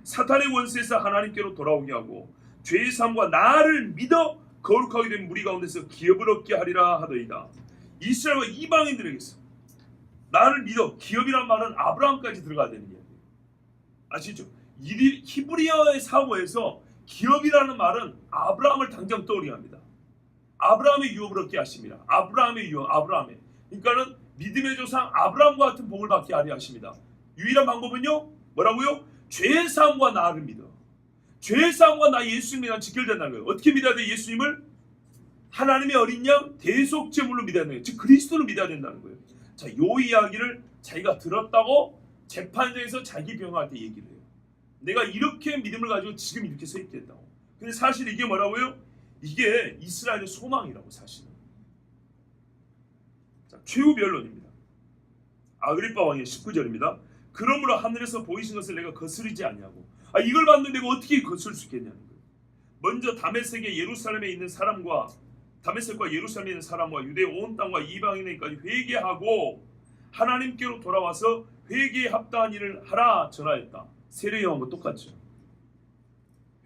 사탄의 원수에서 하나님께로 돌아오게 하고 죄의 삶과 나를 믿어 거룩하게 된 무리 가운데서 기업을 얻게 하리라 하더이다. 이스라엘과 이방인들에게서 나를 믿어, 기업이란 말은 아브라함까지 들어가야 되는 이야기예요. 아시죠? 히브리어의 사고에서 기업이라는 말은 아브라함을 당장 떠오르게 합니다. 아브라함의 유업을 얻게 하십니다. 아브라함의 유업, 아브라함의. 그러니까는 믿음의 조상 아브라함과 같은 복을 받게 하려 하십니다. 유일한 방법은요, 뭐라고요? 죄의 사함과 나를 믿어. 죄의 사함과 나 예수님이랑 직결된다는 거예요. 어떻게 믿어야 돼? 예수님을 하나님의 어린 양 대속 제물로 믿어야 된다. 즉 그리스도를 믿어야 된다는 거예요. 자, 요 이야기를 자기가 들었다고 재판장에서 자기 변호할 때 얘기를 해요. 내가 이렇게 믿음을 가지고 지금 이렇게 서 있게 됐다고. 근데 사실 이게 뭐라고요? 이게 이스라엘의 소망이라고 사실은. 자, 최후 변론입니다. 아그리빠 왕의 19절입니다. 그러므로 하늘에서 보이신 것을 내가 거스르지 않냐고. 이걸 봤는데 내가 어떻게 거스를 수 있겠냐는 거예요. 먼저 다메섹의 예루살렘에 있는 사람과 다메섹과 예루살렘에 있는 사람과 유대 온 땅과 이방인에게까지 회개하고 하나님께로 돌아와서 회개에 합당한 일을 하라 전하였다. 세례요한과 똑같죠.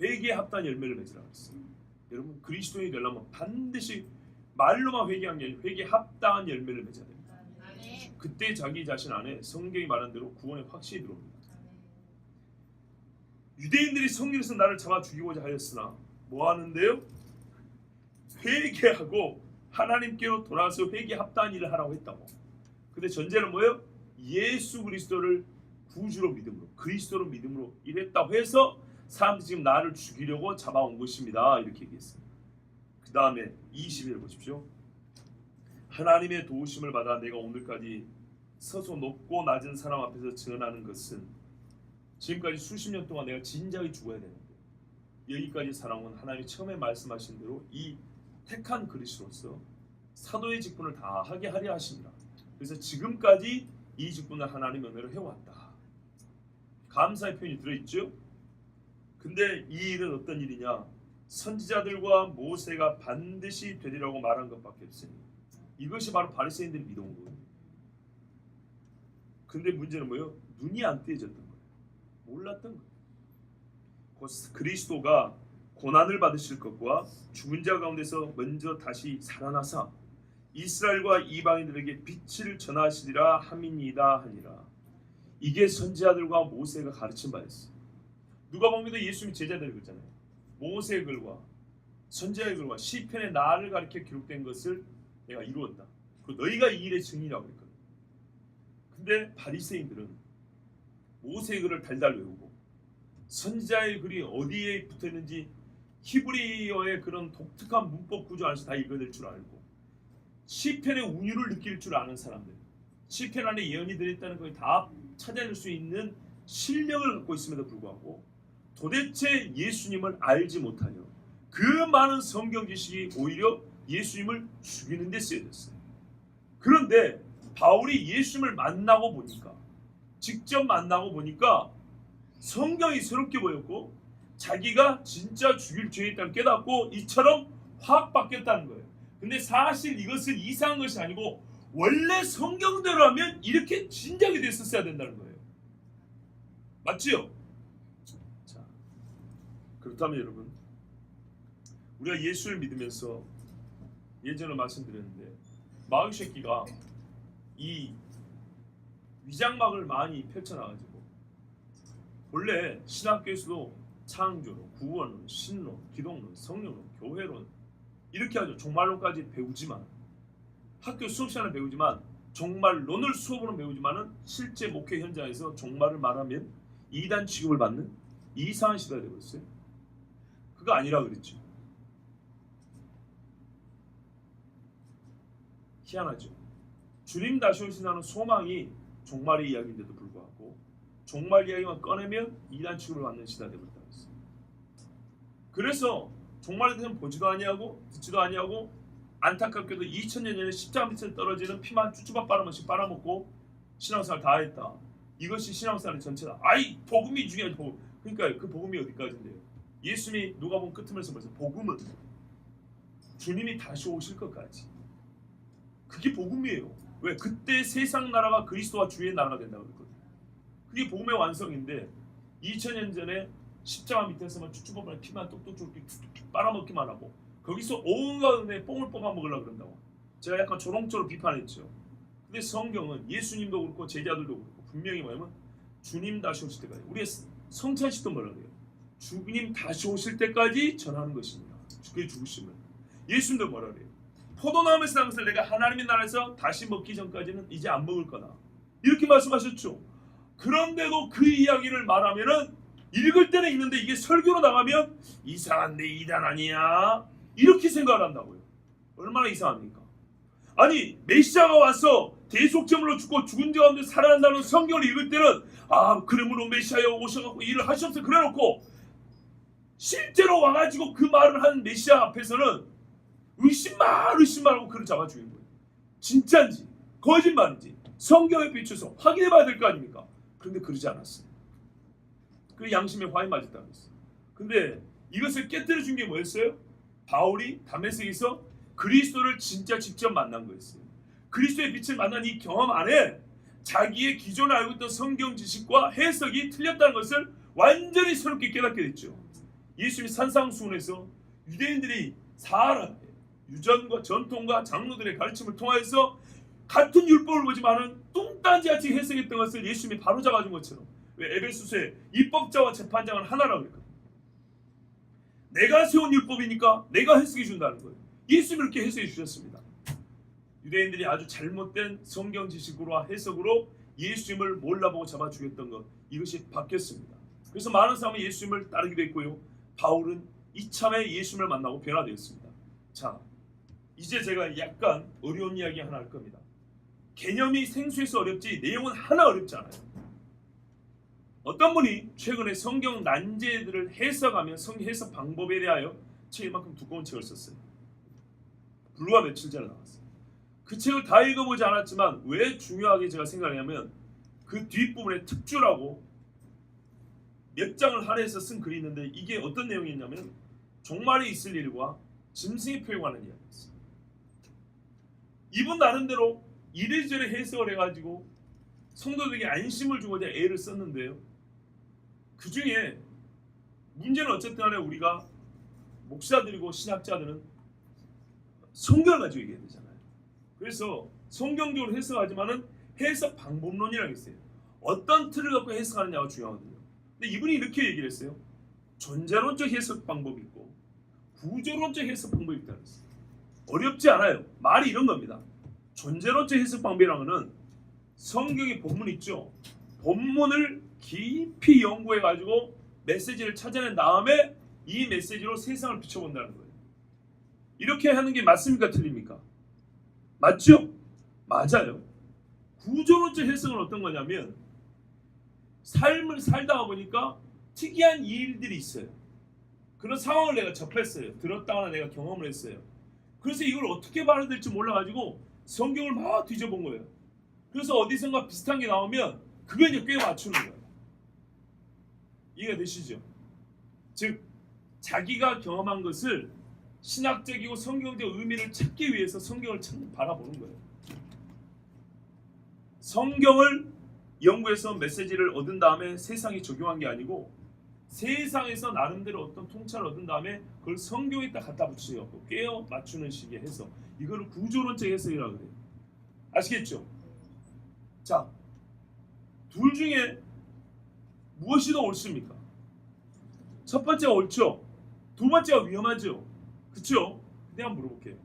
회개에 합당한 열매를 맺으라 했어요. 여러분 그리스도인이 되려면 반드시 말로만 회개한 게 아니라 회개에 합당한 열매를 맺어야 됩니다. 그때 자기 자신 안에 성경이 말한 대로 구원의 확신이 들어옵니다. 유대인들이 성경에서 나를 잡아 죽이고자 하였으나 뭐 하는데요? 회개하고 하나님께로 돌아와서 회개에 합당한 일을 하라고 했다고. 근데 전제는 뭐예요? 예수 그리스도를 구주로 믿음으로 그리스도로 믿음으로 이랬다고 해서 사람들이 지금 나를 죽이려고 잡아온 것입니다. 이렇게 얘기했어요. 그 다음에 20일 보십시오. 하나님의 도우심을 받아 내가 오늘까지 서서 높고 낮은 사람 앞에서 증언하는 것은 지금까지 수십 년 동안 내가 진작에 죽어야 되는데 여기까지 살아온 하나님이 처음에 말씀하신 대로 이 택한 그리스도로서 사도의 직분을 다 하게 하려 하십니다. 그래서 지금까지 이 직분을 하나님 은혜로 해왔다. 감사의 표현이 들어있죠. 근데 이 일은 어떤 일이냐? 선지자들과 모세가 반드시 되리라고 말한 것밖에 없으니 이것이 바로 바리새인들이 믿어온 거예요. 근데 문제는 뭐예요? 눈이 안 떼졌던 거예요. 몰랐던 거예요. 그리스도가 고난을 받으실 것과 죽은 자 가운데서 먼저 다시 살아나사 이스라엘과 이방인들에게 빛을 전하시리라 함이니이다 하니라. 이게 선지자들과 모세가 가르친 바였어요. 누가복음에도 예수님이 제자들을 그랬잖아요. 모세의 글과 선지자의 글과 시편의 나를 가리켜 기록된 것을 내가 이루었다. 그 너희가 이 일의 증인이라고 했거든. 근데 바리새인들은 모세의 글을 달달 외우고 선지자의 글이 어디에 붙어있는지 히브리어의 그런 독특한 문법 구조 안에서 다 읽어낼 줄 알고 시편의 운율을 느낄 줄 아는 사람들, 시편 안에 예언이 들어있다는 걸 다 찾아낼 수 있는 실력을 갖고 있음에도 불구하고 도대체 예수님을 알지 못하여 그 많은 성경 지식이 오히려 예수님을 죽이는 데 쓰여졌어요. 그런데 바울이 예수님을 만나고 보니까 직접 만나고 보니까 성경이 새롭게 보였고 자기가 진짜 죽일 죄에 있다는 깨닫고 이처럼 확 바뀌었다는 거예요. 근데 사실 이것은 이상한 것이 아니고 원래 성경대로 하면 이렇게 진작이 됐었어야 된다는 거예요. 맞지요? 자, 그렇다면 여러분 우리가 예수를 믿으면서 예전에 말씀드렸는데 마귀 새끼가 이 위장막을 많이 펼쳐놔가지고 원래 신학교에서도 창조론, 구원론, 신론, 기독론, 성령론, 교회론 이렇게 하죠. 종말론까지 배우지만 학교 수업 시간에 배우지만 종말론을 수업으로 배우지만은 실제 목회 현장에서 종말을 말하면 이단 취급을 받는 이상한 시대가 되고 있어요. 그거 아니라 그랬죠. 희한하죠. 주님 다시 오신다는 소망이 종말의 이야기인데도 불구하고 종말 이야기만 꺼내면 이단 취급을 받는 시대가 되고 있다고 했어요. 그래서 종말에 대해서 보지도 아니하고 듣지도 아니하고 안타깝게도 2000년 전에 십자가 밑에 떨어지는 피만 쭈쭈밥 빨아먹듯이 빨아먹고 신앙생활 다 했다. 이것이 신앙생활의 전체다. 아이 복음이 중요하지. 복음. 그러니까 그 복음이 어디까지인데요? 예수님이 누가복음 끝으면서 벌써 복음은 주님이 다시 오실 것까지. 그게 복음이에요. 왜? 그때 세상 나라가 그리스도와 주의 나라가 된다고 그랬거든요. 그게 복음의 완성인데 2000년 전에 십자가 밑에서만 쭈쭈밥을 피만 똑똑 쭉 빨아먹기만 하고 거기서 온갖 은혜 뽕을 뽑아 먹으려고 그런다고. 제가 약간 조롱조로 비판했죠. 근데 성경은 예수님도 그렇고 제자들도 그렇고 분명히 뭐냐면 주님 다시 오실 때까지. 우리의 성찬식도 뭐라 그래요? 주님 다시 오실 때까지 전하는 것입니다. 그게 죽으심을. 예수님도 뭐라 그래요? 포도나무에서 난 것을 내가 하나님의 나라에서 다시 먹기 전까지는 이제 안 먹을 거다. 이렇게 말씀하셨죠. 그런데도 그 이야기를 말하면은 읽을 때는 있는데 이게 설교로 나가면 이상한데 이단 아니야? 이렇게 생각을 한다고요. 얼마나 이상합니까? 아니 메시아가 와서 대속제물로 죽고 죽은 자 가운데 살아난다는 성경을 읽을 때는 그러므로 메시아여 오셔갖고 일을 하시옵소서 그래놓고 실제로 와가지고 그 말을 한 메시아 앞에서는 의심말하고 그를 잡아 죽인 거예요. 진짜인지 거짓말인지 성경에 비춰서 확인해봐야 될 거 아닙니까? 그런데 그러지 않았어요. 그 양심에 화이 맞았다고 했어요. 근데 이것을 깨뜨려 준 게 뭐였어요? 바울이 다메섹에서 그리스도를 진짜 직접 만난 거였어요. 그리스도의 빛을 만난 이 경험 안에 자기의 기존에 알고 있던 성경 지식과 해석이 틀렸다는 것을 완전히 새롭게 깨닫게 됐죠. 예수님이 산상수훈에서 유대인들이 사람 유전과 전통과 장로들의 가르침을 통하여서 같은 율법을 보지만은 뚱딴지같이 해석했던 것을 예수님이 바로 잡아준 것처럼, 왜 에베소서에 입법자와 재판장은 하나라고 그랬거든요. 내가 세운 율법이니까 내가 해석해 준다는 거예요. 예수님이 이렇게 해석해 주셨습니다. 유대인들이 아주 잘못된 성경 지식으로 해석으로 예수님을 몰라보고 잡아 죽였던 것, 이것이 바뀌었습니다. 그래서 많은 사람이 예수님을 따르기도 했고요. 바울은 이참에 예수님을 만나고 변화되었습니다. 자, 이제 제가 약간 어려운 이야기 하나 할 겁니다. 개념이 생소해서 어렵지 내용은 하나 어렵지 않아요. 어떤 분이 최근에 성경 난제들을 해석하며 성경 해석 방법에 대하여 책이만큼 두꺼운 책을 썼어요. 불과 며칠 전에 나왔어요. 그 책을 다 읽어보지 않았지만 왜 중요하게 제가 생각하냐면 그 뒷부분에 특주라고 몇 장을 할애해서 쓴 글이 있는데 이게 어떤 내용이냐면 종말에 있을 일과 짐승의 표에 관한 이야기였어요. 이분 나름대로 이래저래 해석을 해가지고 성도들에게 안심을 주고자 애를 썼는데요. 그 중에 문제는 어쨌든 간에 우리가 목사들이고 신학자들은 성경을 가지고 얘기해야 되잖아요. 그래서 성경적으로 해석하지만은 해석 방법론이라고 있어요. 어떤 틀을 갖고 해석하느냐가 중요하거든요. 근데 이분이 이렇게 얘기를 했어요. 존재론적 해석 방법이 있고 구조론적 해석 방법이 있다고 했어요. 어렵지 않아요. 말이 이런 겁니다. 존재론적 해석 방법이라는 것은 성경의 본문 있죠. 본문을 깊이 연구해가지고 메시지를 찾아낸 다음에 이 메시지로 세상을 비춰본다는 거예요. 이렇게 하는 게 맞습니까? 틀립니까? 맞죠? 맞아요. 구조론적 해석은 어떤 거냐면 삶을 살다 보니까 특이한 일들이 있어요. 그런 상황을 내가 접했어요. 들었다거나 내가 경험을 했어요. 그래서 이걸 어떻게 받아들일지 몰라가지고 성경을 막 뒤져본 거예요. 그래서 어디선가 비슷한 게 나오면 그걸 이제 꽤 맞추는 거예요. 이해가 되시죠? 즉 자기가 경험한 것을 신학적이고 성경적 의미를 찾기 위해서 성경을 바라보는 거예요. 성경을 연구해서 메시지를 얻은 다음에 세상에 적용한 게 아니고 세상에서 나름대로 어떤 통찰을 얻은 다음에 그걸 성경에다 갖다 붙여서 꿰어 맞추는 식의 해석, 이거를 구조론적 해석이라고 그래요. 아시겠죠? 자, 둘 중에 무엇이 더 옳습니까? 첫 번째가 옳죠. 두 번째가 위험하죠. 그렇죠? 근데 한번 물어볼게요.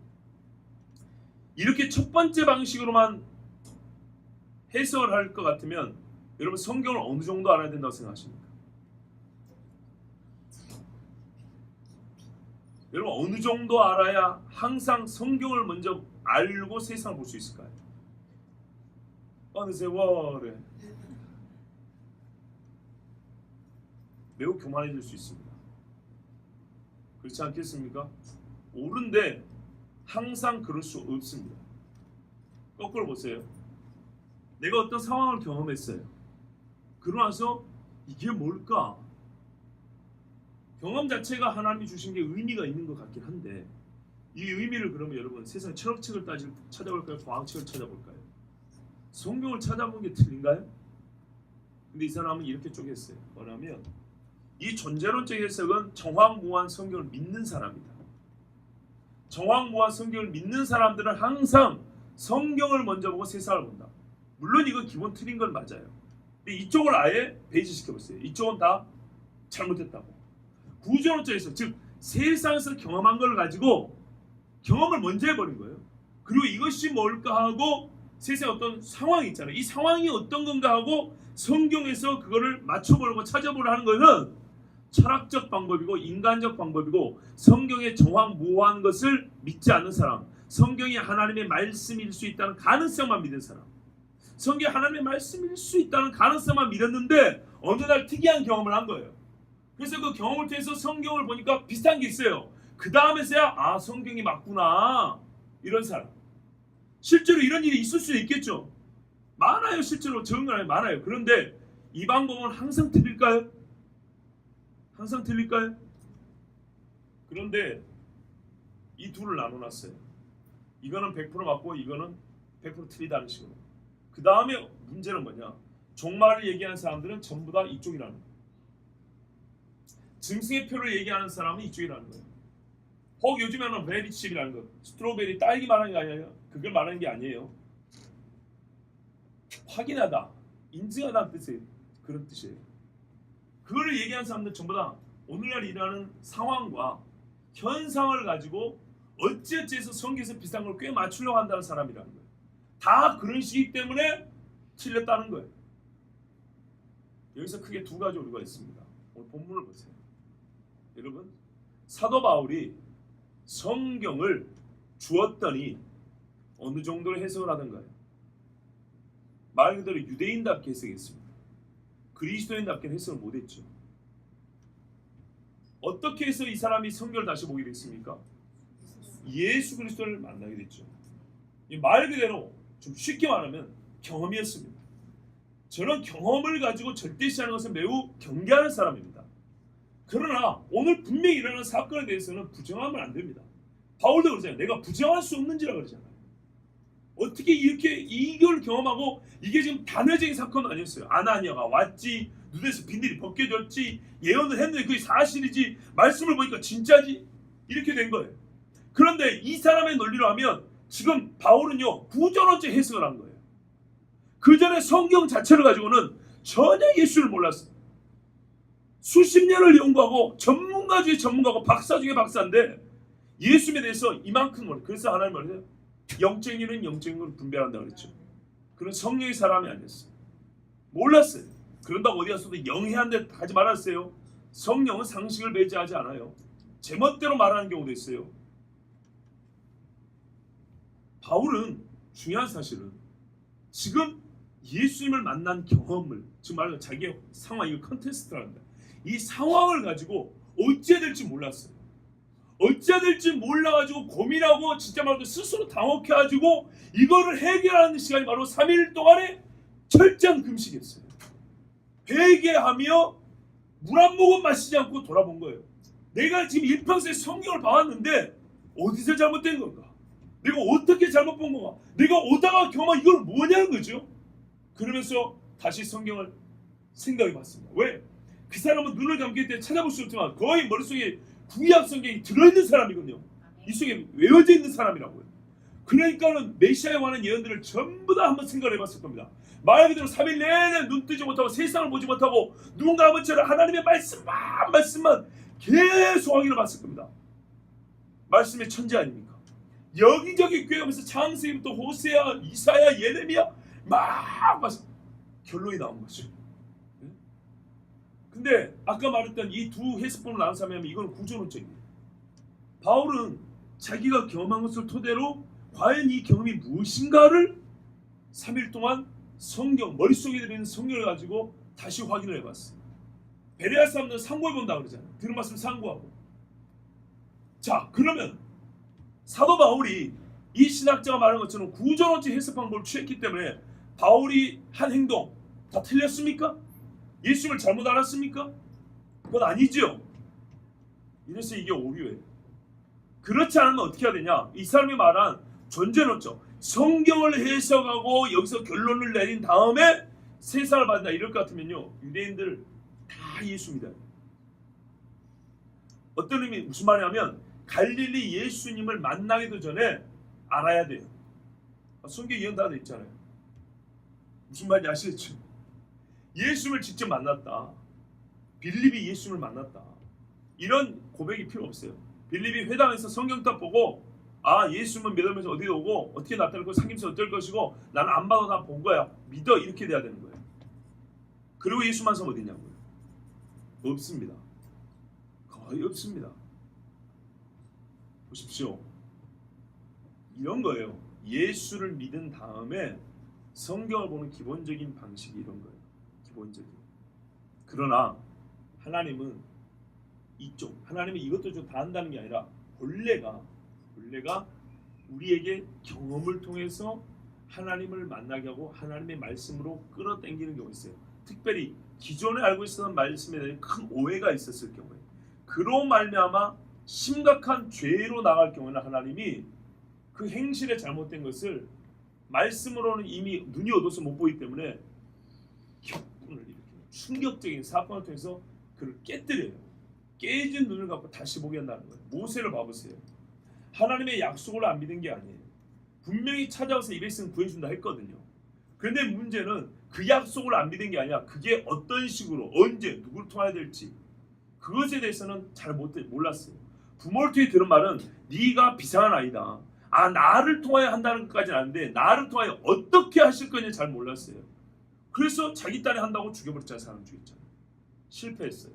이렇게 첫 번째 방식으로만 해석을 할 것 같으면 여러분 성경을 어느 정도 알아야 된다고 생각하십니까? 여러분 어느 정도 알아야 항상 성경을 먼저 알고 세상을 볼 수 있을까요? 어느 세월에 매우 교만해질 수 있습니다. 그렇지 않겠습니까? 옳은데 항상 그럴 수 없습니다. 거꾸로 보세요. 내가 어떤 상황을 경험했어요. 그러고 나서 이게 뭘까? 경험 자체가 하나님이 주신 게 의미가 있는 것 같긴 한데 이 의미를 그러면 여러분 세상 철학책을 찾아볼까요? 과학책을 찾아볼까요? 성경을 찾아본 게 틀린가요? 근데 이 사람은 이렇게 쪼갰어요. 뭐냐면 이 존재론적 해석은 정황무한 성경을 믿는 사람이다. 정황무한 성경을 믿는 사람들은 항상 성경을 먼저 보고 세상을 본다. 물론 이건 기본 틀인 건 맞아요. 근데 이쪽을 아예 배제시켜보세요. 이쪽은 다 잘못했다고. 구조론적 해석, 즉 세상에서 경험한 걸 가지고 경험을 먼저 해버린 거예요. 그리고 이것이 뭘까 하고 세상에 어떤 상황이 있잖아요. 이 상황이 어떤 건가 하고 성경에서 그거를 맞춰보려고 찾아보려 하는 것은 철학적 방법이고 인간적 방법이고 성경의 정황무한 것을 믿지 않는 사람, 성경이 하나님의 말씀일 수 있다는 가능성만 믿은 사람, 성경이 하나님의 말씀일 수 있다는 가능성만 믿었는데 어느 날 특이한 경험을 한 거예요. 그래서 그 경험을 통해서 성경을 보니까 비슷한 게 있어요. 그 다음에서야 아, 성경이 맞구나, 이런 사람. 실제로 이런 일이 있을 수 있겠죠. 많아요. 실제로 적응하는 많아요. 그런데 이 방법은 항상 틀릴까요? 항상 틀릴까요? 그런데 이 둘을 나눠놨어요. 이거는 100% 맞고 이거는 100% 틀리다는 식으로. 그 다음에 문제는 뭐냐? 종말을 얘기하는 사람들은 전부 다 이쪽이라는 거예요. 짐승의 표를 얘기하는 사람은 이쪽이라는 거예요. 혹 요즘에는 베리칩이라는 거, 스트로베리, 딸기 말하는 게 아니에요. 그걸 말하는 게 아니에요. 확인하다, 인증하다는 뜻이에요. 그런 뜻이에요. 그거를 얘기하는 사람들 전부 다 오늘날 일어나는 상황과 현상을 가지고 어찌어찌해서 성경에서 비슷한 걸 꽤 맞추려고 한다는 사람이라는 거예요. 다 그런 식이기 때문에 틀렸다는 거예요. 여기서 크게 두 가지 오류가 있습니다. 오늘 본문을 보세요. 여러분, 사도 바울이 성경을 주었더니 어느 정도로 해석을 하던가요? 말 그대로 유대인답게 해석했습니다. 그리스도인답게 해석을 못했죠. 어떻게 해서 이 사람이 성경을 다시 보게 됐습니까? 예수 그리스도를 만나게 됐죠. 말 그대로 좀 쉽게 말하면 경험이었습니다. 저는 경험을 가지고 절대시하는 것은 매우 경계하는 사람입니다. 그러나 오늘 분명히 일어나는 사건에 대해서는 부정하면 안 됩니다. 바울도 그러잖아요. 내가 부정할 수 없는지라 그러잖아요. 어떻게 이렇게 이걸 경험하고, 이게 지금 단회적인 사건은 아니었어요. 아나니아가 왔지, 눈에서 비늘이 벗겨졌지, 예언을 했는데 그게 사실이지, 말씀을 보니까 진짜지, 이렇게 된 거예요. 그런데 이 사람의 논리로 하면 지금 바울은요 구전어째 해석을 한 거예요. 그 전에 성경 자체를 가지고는 전혀 예수를 몰랐어요. 수십 년을 연구하고 전문가 중에 전문가고 박사 중에 박사인데 예수에 대해서 이만큼 몰라요. 그래서 하나님 말해요. 영적인 일은 영적인 걸 분별한다 그랬죠. 그런 성령의 사람이 아니었어요. 몰랐어요. 그런다고 어디 가서도 영해한 데 하지 말았어요. 성령은 상식을 배제하지 않아요. 제멋대로 말하는 경우도 있어요. 바울은 중요한 사실은 지금 예수님을 만난 경험을, 지금 말하는 자기의 상황, 이거 컨테스트랍니다. 이 상황을 가지고 어찌해야 될지 몰랐어요. 어찌해야 될지 몰라가지고 고민하고 진짜 말로 스스로 당혹해가지고 이거를 해결하는 시간이 바로 3일 동안의 철저한 금식이었어요. 회개하며 물 한 모금 마시지 않고 돌아본 거예요. 내가 지금 일평생 성경을 봐왔는데 어디서 잘못된 건가? 내가 어떻게 잘못 본 건가? 내가 오다가 경험한 이걸 뭐냐는 거죠. 그러면서 다시 성경을 생각해봤습니다. 왜? 그 사람은 눈을 감길 때 찾아볼 수 없지만 거의 머릿속에 구약 성경이 들어있는 사람이거든요. 이 속에 외워져 있는 사람이라고요. 그러니까는 메시아에 관한 예언들을 전부 다 한번 생각을 해봤을 겁니다. 말 그대로 3일 내내 눈 뜨지 못하고 세상을 보지 못하고 누군가 아버지처럼 하나님의 말씀만 계속 확인해 봤을 겁니다. 말씀의 천재 아닙니까? 여기저기 꿰어면서 창세기부터 호세아, 이사야, 예레미야 막 봐서 결론이 나온 거죠. 근데 아까 말했던 이 두 해석본을 나눈 사람이면 이건 구조론적입니다. 바울은 자기가 경험한 것을 토대로 과연 이 경험이 무엇인가를 3일 동안 성경, 머릿속에 들어있는 성경을 가지고 다시 확인을 해봤어요. 베레아 사람들은 상고해본다고 그러잖아요. 들은 말씀 상고하고. 자, 그러면 사도 바울이 이 신학자가 말한 것처럼 구조론적 해석 방법을 취했기 때문에 바울이 한 행동 다 틀렸습니까? 예수님을 잘못 알았습니까? 그건 아니죠. 이래서 이게 오류예요. 그렇지 않으면 어떻게 해야 되냐? 이 사람이 말한 존재론적 성경을 해석하고 여기서 결론을 내린 다음에 세상을 받는다 이럴 것 같으면요 유대인들 다 예수 믿어요. 어떤 의미 무슨 말이냐면 갈릴리 예수님을 만나기도 전에 알아야 돼요. 성경 예언 다 돼 있잖아요. 무슨 말인지 아시겠죠? 예수님을 직접 만났다. 빌립이 예수님을 만났다. 이런 고백이 필요 없어요. 빌립이 회당에서 성경 딱 보고 아 예수님은 믿으면서 어디 오고 어떻게 나타날 거 생김새 어떨 것이고 나는 안 봐도 다 본 거야. 믿어 이렇게 돼야 되는 거예요. 그리고 예수만 서 어디 있냐고요? 없습니다. 거의 없습니다. 보십시오. 이런 거예요. 예수를 믿은 다음에 성경을 보는 기본적인 방식이 이런 거예요. 기본적인. 그러나 하나님은 하나님은 이것도 좀 다 한다는 게 아니라 본래가 우리에게 경험을 통해서 하나님을 만나게 하고 하나님의 말씀으로 끌어당기는 경우가 있어요. 특별히 기존에 알고 있었던 말씀에 대한 큰 오해가 있었을 경우에, 그로 말미암아 심각한 죄로 나갈 경우에는 하나님이 그 행실에 잘못된 것을 말씀으로는 이미 눈이 어두워서 못 보기 때문에 격분을 일으키는 충격적인 사건을 통해서 그를 깨뜨려요. 깨진 눈을 갖고 다시 보게 한다는 거예요. 모세를 봐보세요. 하나님의 약속을 안 믿은 게 아니에요. 분명히 찾아와서 이 백성 구해준다 했거든요. 그런데 문제는 그 약속을 안 믿은 게 아니라 그게 어떤 식으로 언제 누구를 통해야 될지 그것에 대해서는 잘 몰랐어요. 부모를 통해 들은 말은 네가 비상한 아이다. 나를 통하여 한다는 것까지는 아는데 나를 통하여 어떻게 하실 거냐 잘 몰랐어요. 그래서 자기 딸이 한다고 죽여버렸잖아요. 사람 죽였잖아요. 실패했어요.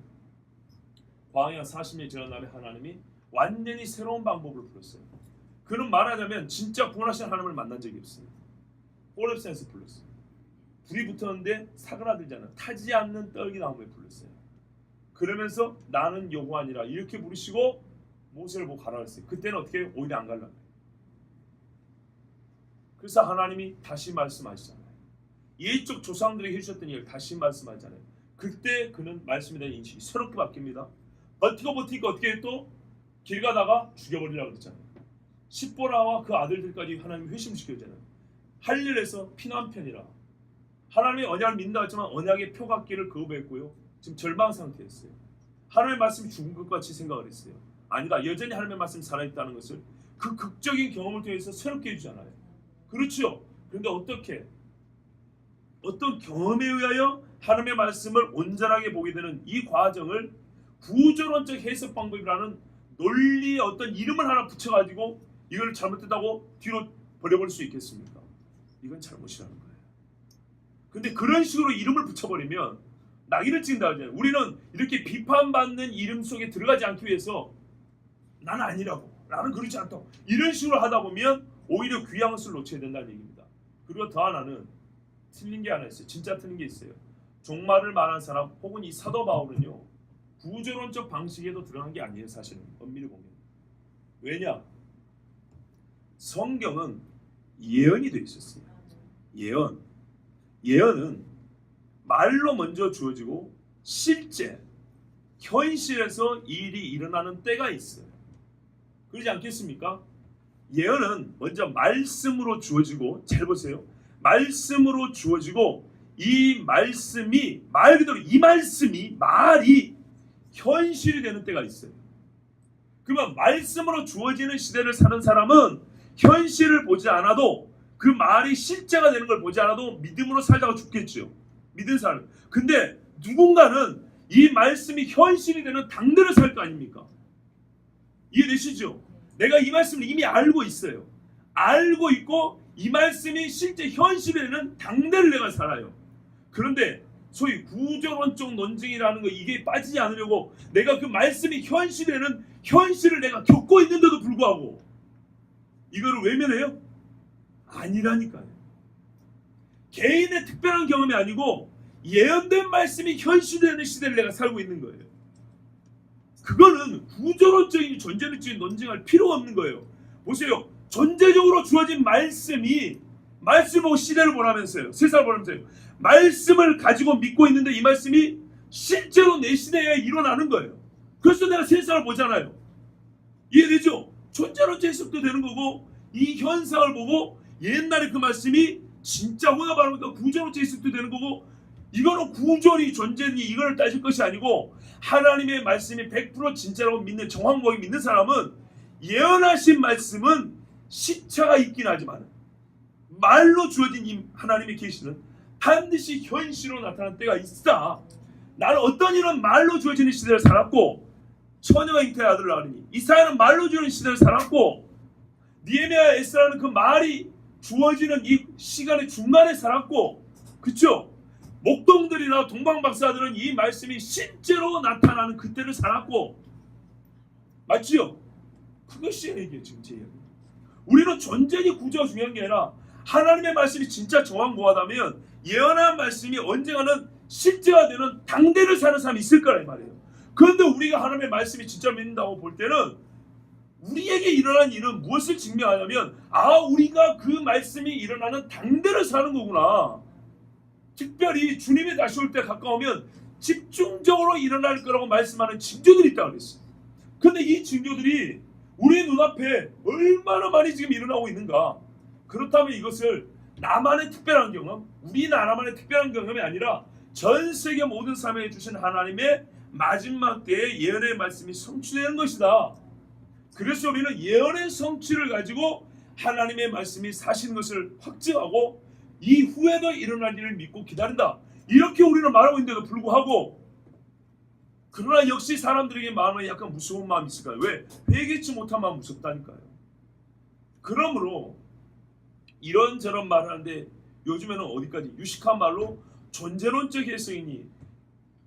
광야 40년 지난 다음에 하나님이 완전히 새로운 방법을 불렀어요. 그는 말하자면 진짜 구원하신 하나님을 만난 적이 없어요. 호렙산에서 불렀어요. 불이 붙었는데 사그라들잖아요. 타지 않는 떨기나무에 불렀어요. 그러면서 나는 여호와니라 이렇게 부르시고 모세를 보고 가라 했어요. 그때는 어떻게 해요? 오히려 안 갈라. 그래서 하나님이 다시 말씀하시잖아요. 예적 조상들이 해주셨던 일을 다시 말씀하잖아요. 그때 그는 말씀에 대한 인식이 새롭게 바뀝니다. 버티고 어떻게 또 길 가다가 죽여버리려고 그랬잖아요. 십보라와 그 아들들까지 하나님이 회심시켜주잖아요. 할 일에서 피난편이라. 하나님의 언약을 믿는다 했지만 언약의 표각기를 거부했고요. 지금 절망 상태였어요. 하나님의 말씀이 죽은 것 같이 생각을 했어요. 아니다. 여전히 하나님의 말씀이 살아있다는 것을 그 극적인 경험을 통해서 새롭게 해주잖아요. 그렇죠. 그런데 어떤 경험에 의하여 하나님의 말씀을 온전하게 보게 되는 이 과정을 구조론적 해석 방법이라는 논리의 어떤 이름을 하나 붙여가지고 이걸 잘못됐다고 뒤로 버려버릴 수 있겠습니까? 이건 잘못이라는 거예요. 근데 그런 식으로 이름을 붙여버리면 낙인을 찍는다 하잖아요. 우리는 이렇게 비판받는 이름 속에 들어가지 않기 위해서 나는 아니라고, 나는 그렇지 않다고 이런 식으로 하다 보면 오히려 귀한 것을 놓쳐야 된다는 얘기입니다. 그리고 더 하나는 틀린 게 하나 있어요. 진짜 틀린 게 있어요. 종말을 말한 사람 혹은 이 사도 바울은요. 구조론적 방식에도 들어간 게 아니에요. 사실은 엄밀히 보면. 왜냐? 성경은 예언이 되어 있었어요. 예언은 말로 먼저 주어지고 실제 현실에서 일이 일어나는 때가 있어요. 그러지 않겠습니까? 예언은 먼저 말씀으로 주어지고, 잘 보세요. 말씀으로 주어지고 이 말씀이 말 그대로 이 말씀이 말이 현실이 되는 때가 있어요. 그러면 말씀으로 주어지는 시대를 사는 사람은 현실을 보지 않아도 그 말이 실제가 되는 걸 보지 않아도 믿음으로 살다가 죽겠죠. 믿은 사람. 근데 누군가는 이 말씀이 현실이 되는 당대를 살 거 아닙니까? 이해되시죠? 내가 이 말씀을 이미 알고 있어요. 알고 있고 이 말씀이 실제 현실이 되는 당대를 내가 살아요. 그런데 소위 구조론적 논쟁이라는 거 이게 빠지지 않으려고 내가 그 말씀이 현실에는 현실을 내가 겪고 있는데도 불구하고 이거를 외면해요? 아니라니까요. 개인의 특별한 경험이 아니고 예언된 말씀이 현실되는 시대를 내가 살고 있는 거예요. 그거는 구조론적인 존재론적인 논쟁할 필요가 없는 거예요. 보세요. 존재적으로 주어진 말씀이 말씀 보고 시대를 보라면서요. 세상을 보라면서요. 말씀을 가지고 믿고 있는데 이 말씀이 실제로 내 시대에 일어나는 거예요. 그래서 내가 세상을 보잖아요. 이해되죠? 존재론적 해석도 되는 거고 이 현상을 보고 옛날에 그 말씀이 진짜구나 말하니까 구조론적 해석도 되는 거고 이거는 구조니 존재니 이걸 따질 것이 아니고 하나님의 말씀이 100% 진짜라고 믿는 정확하게 믿는 사람은 예언하신 말씀은 시차가 있긴 하지만 말로 주어진 이 하나님의 계시는 반드시 현실로 나타나는 때가 있다. 나는 어떤 일은 말로 주어지는 시대를 살았고 처녀가 잉태의 아들을 낳으니 이사야는 말로 주어지는 시대를 살았고 니에미야 에스라는 그 말이 주어지는 이 시간의 중간에 살았고 그쵸? 목동들이나 동방박사들은 이 말씀이 실제로 나타나는 그때를 살았고 맞지요? 그것이 얘기예요 지금 제 이야기. 우리는 존재니 구조가 중요한 게 아니라 하나님의 말씀이 진짜 정확무하다면 예언한 말씀이 언젠가는 실제가 되는 당대를 사는 사람이 있을 거란 말이에요. 그런데 우리가 하나님의 말씀이 진짜 믿는다고 볼 때는 우리에게 일어난 일은 무엇을 증명하냐면 우리가 그 말씀이 일어나는 당대를 사는 거구나. 특별히 주님이 다시 올 때 가까우면 집중적으로 일어날 거라고 말씀하는 징조들이 있다고 그랬어요. 그런데 이 징조들이 우리 눈앞에 얼마나 많이 지금 일어나고 있는가. 그렇다면 이것을 나만의 특별한 경험, 우리나라만의 특별한 경험이 아니라 전 세계 모든 사람에게 주신 하나님의 마지막 때의 예언의 말씀이 성취되는 것이다. 그래서 우리는 예언의 성취를 가지고 하나님의 말씀이 사시는 것을 확증하고 이후에도 일어날 일을 믿고 기다린다. 이렇게 우리는 말하고 있는데도 불구하고 그러나 역시 사람들에게 마음에 약간 무서운 마음이 있을까요? 왜? 회개치 못한 마음 무섭다니까요. 그러므로 이런저런 말을 하는데 요즘에는 어디까지 유식한 말로 존재론적 해석이니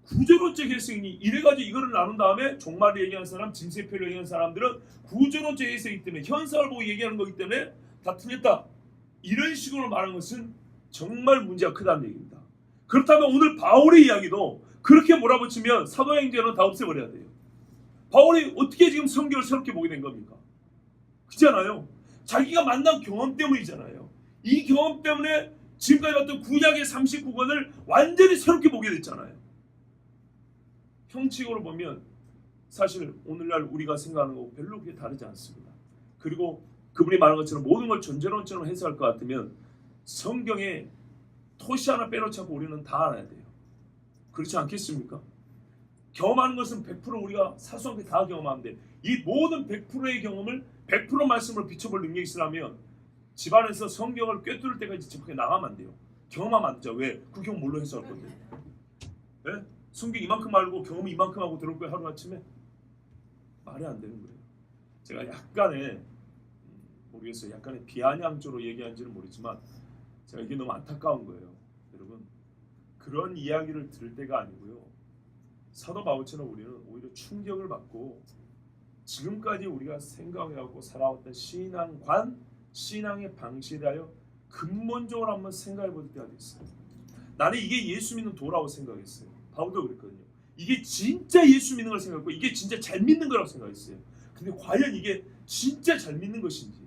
구조론적 해석이니 이래가지고 이거를 나눈 다음에 종말을 얘기하는 사람, 징세표를 얘기하는 사람들은 구조론적 해석이기 때문에 현상을 보고 얘기하는 거기 때문에 다 틀렸다. 이런 식으로 말하는 것은 정말 문제가 크다는 얘기입니다. 그렇다면 오늘 바울의 이야기도 그렇게 몰아붙이면 사도행전은 다 없애버려야 돼요. 바울이 어떻게 지금 성경을 새롭게 보게 된 겁니까? 그렇잖아요. 자기가 만난 경험 때문이잖아요. 이 경험 때문에 지금까지 봤던 구약의 39권을 완전히 새롭게 보게 됐잖아요. 형식으로 보면 사실 오늘날 우리가 생각하는 거 별로 그렇게 다르지 않습니다. 그리고 그분이 말한 것처럼 모든 걸 존재론처럼 해석할 것 같으면 성경에 토시 하나 빼놓지 않고 우리는 다 알아야 돼요. 그렇지 않겠습니까? 경험하는 것은 100% 우리가 사소한 게 다 경험하는데 이 모든 100%의 경험을 100% 말씀으로 비춰볼 능력이 있으려면 집안에서 성경을 꿰뚫을 때까지 집 밖에 나가면 안 돼요. 경험하면 안 되죠. 왜? 그 경험 뭘로 해석할 건데? 네? 성경 이만큼 알고 경험이 이만큼 하고 들을 거예요 하루아침에? 말이 안 되는 거예요. 제가 약간의 모르겠어요. 약간의 비아냥조로 얘기하는지는 모르지만 제가 이게 너무 안타까운 거예요. 여러분 그런 이야기를 들을 때가 아니고요. 사도 바울처럼 우리는 오히려 충격을 받고 지금까지 우리가 생각해오고 살아왔던 신앙관, 신앙의 방식에 대하여 근본적으로 한번 생각해 볼 때가 됐어요. 나는 이게 예수 믿는 도라고 생각했어요. 바울도 그랬거든요. 이게 진짜 예수 믿는 걸 생각했고 이게 진짜 잘 믿는 거라고 생각했어요. 근데 과연 이게 진짜 잘 믿는 것인지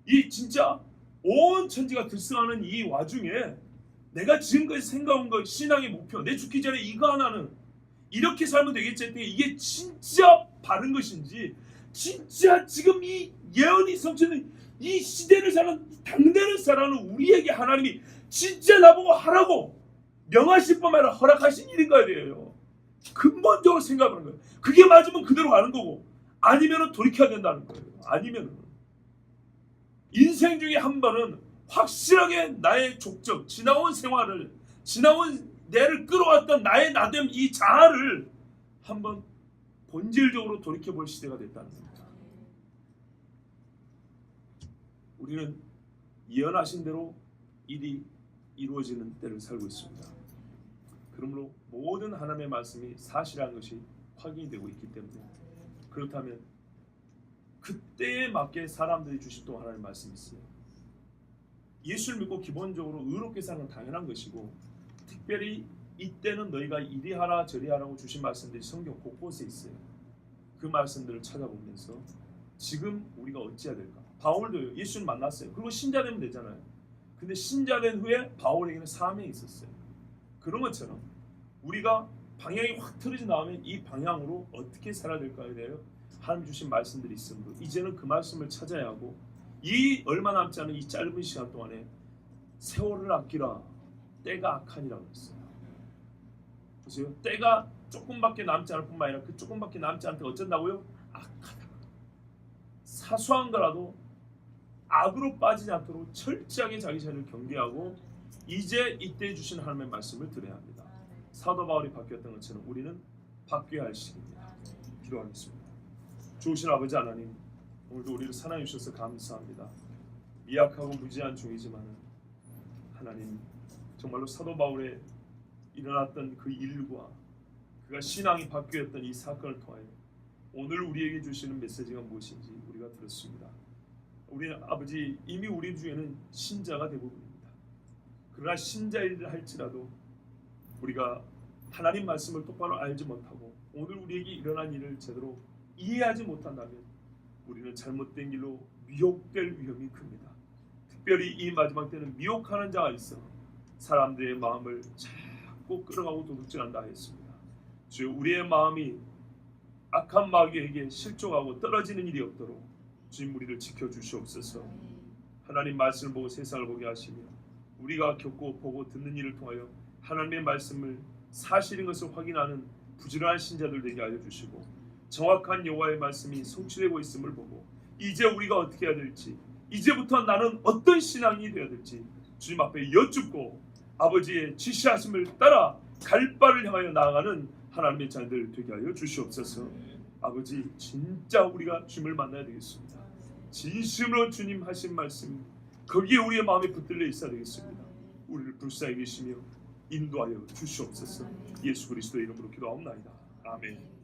이 진짜 온 천지가 들썩하는 이 와중에 내가 지금까지 생각한 것 신앙의 목표 내 죽기 전에 이거 하나는 이렇게 살면 되겠지 했더니 이게 진짜 바른 것인지 진짜 지금 이 예언이 성취는 이 시대를 사는 당대를 살아가는 우리에게 하나님이 진짜 나보고 하라고 명하실 뿐만 아니라 허락하신 일인가에 대해요. 근본적으로 생각하는 거예요. 그게 맞으면 그대로 가는 거고 아니면 돌이켜야 된다는 거예요. 아니면 인생 중에 한 번은 확실하게 나의 족적, 지나온 생활을, 지나온 내를 끌어왔던 나의 나됨 이 자아를 한번 본질적으로 돌이켜볼 시대가 됐다는 겁니다. 우리는 예언하신 대로 일이 이루어지는 때를 살고 있습니다. 그러므로 모든 하나님의 말씀이 사실한 것이 확인이 되고 있기 때문에 그렇다면 그때에 맞게 사람들이 주신 또 하나님의 말씀이 있어요. 예수를 믿고 기본적으로 의롭게 사는 건 당연한 것이고 특별히 이때는 너희가 이리 하라 저리 하라고 주신 말씀들이 성경 곳곳에 있어요. 그 말씀들을 찾아보면서 지금 우리가 어찌해야 될까? 바울도 예수를 만났어요. 그리고 신자 되면 되잖아요. 근데 신자 된 후에 바울에게는 사명이 있었어요. 그런 것처럼 우리가 방향이 확 틀어진 다음에 이 방향으로 어떻게 살아야 될까에 대하여 하나님 주신 말씀들이 있으므로 이제는 그 말씀을 찾아야 하고 이 얼마 남지 않은 이 짧은 시간 동안에 세월을 아끼라 때가 악하니라고 했어요. 보세요. 때가 조금밖에 남지 않을 뿐만 아니라 그 조금밖에 남지 않을 때 어쩐다고요? 악하다. 사소한 거라도 악으로 빠지지 않도록 철저하게 자기 자신을 경계하고 이제 이때 주신 하나님의 말씀을 들어야 합니다. 사도 바울이 바뀌었던 것처럼 우리는 바뀌어야 할 시기입니다. 기도하겠습니다. 좋으신 아버지 하나님, 오늘도 우리를 사랑해 주셔서 감사합니다. 미약하고 무지한 종이지만 하나님 정말로 사도 바울의 일어났던 그 일과 그가 신앙이 바뀌었던 이 사건을 통하여 오늘 우리에게 주시는 메시지가 무엇인지 우리가 들었습니다. 우리 아버지, 이미 우리 중에는 신자가 대부분입니다. 그러나 신자이라 할지라도 우리가 하나님 말씀을 똑바로 알지 못하고 오늘 우리에게 일어난 일을 제대로 이해하지 못한다면 우리는 잘못된 길로 미혹될 위험이 큽니다. 특별히 이 마지막 때는 미혹하는 자가 있어 사람들의 마음을 자꾸 끌어가고 도둑질한다 했습니다. 주여, 우리의 마음이 악한 마귀에게 실족하고 떨어지는 일이 없도록 주님 우리를 지켜주시옵소서. 하나님 말씀을 보고 세상을 보게 하시며 우리가 겪고 보고 듣는 일을 통하여 하나님의 말씀을 사실인 것을 확인하는 부지런한 신자들 되게 알려주시고 정확한 여호와의 말씀이 성취되고 있음을 보고 이제 우리가 어떻게 해야 될지, 이제부터 나는 어떤 신앙이 되어야 될지 주님 앞에 여쭙고 아버지의 지시하심을 따라 갈 바를 향하여 나아가는 하나님의 자녀들 되게 하여 주시옵소서. 아버지, 진짜 우리가 주님을 만나야 되겠습니다. 진심으로 주님 하신 말씀 거기에 우리의 마음이 붙들려 있어야 되겠습니다. 우리를 불쌍히 계시며 인도하여 주시옵소서. 예수 그리스도의 이름으로 기도하옵나이다. 아멘.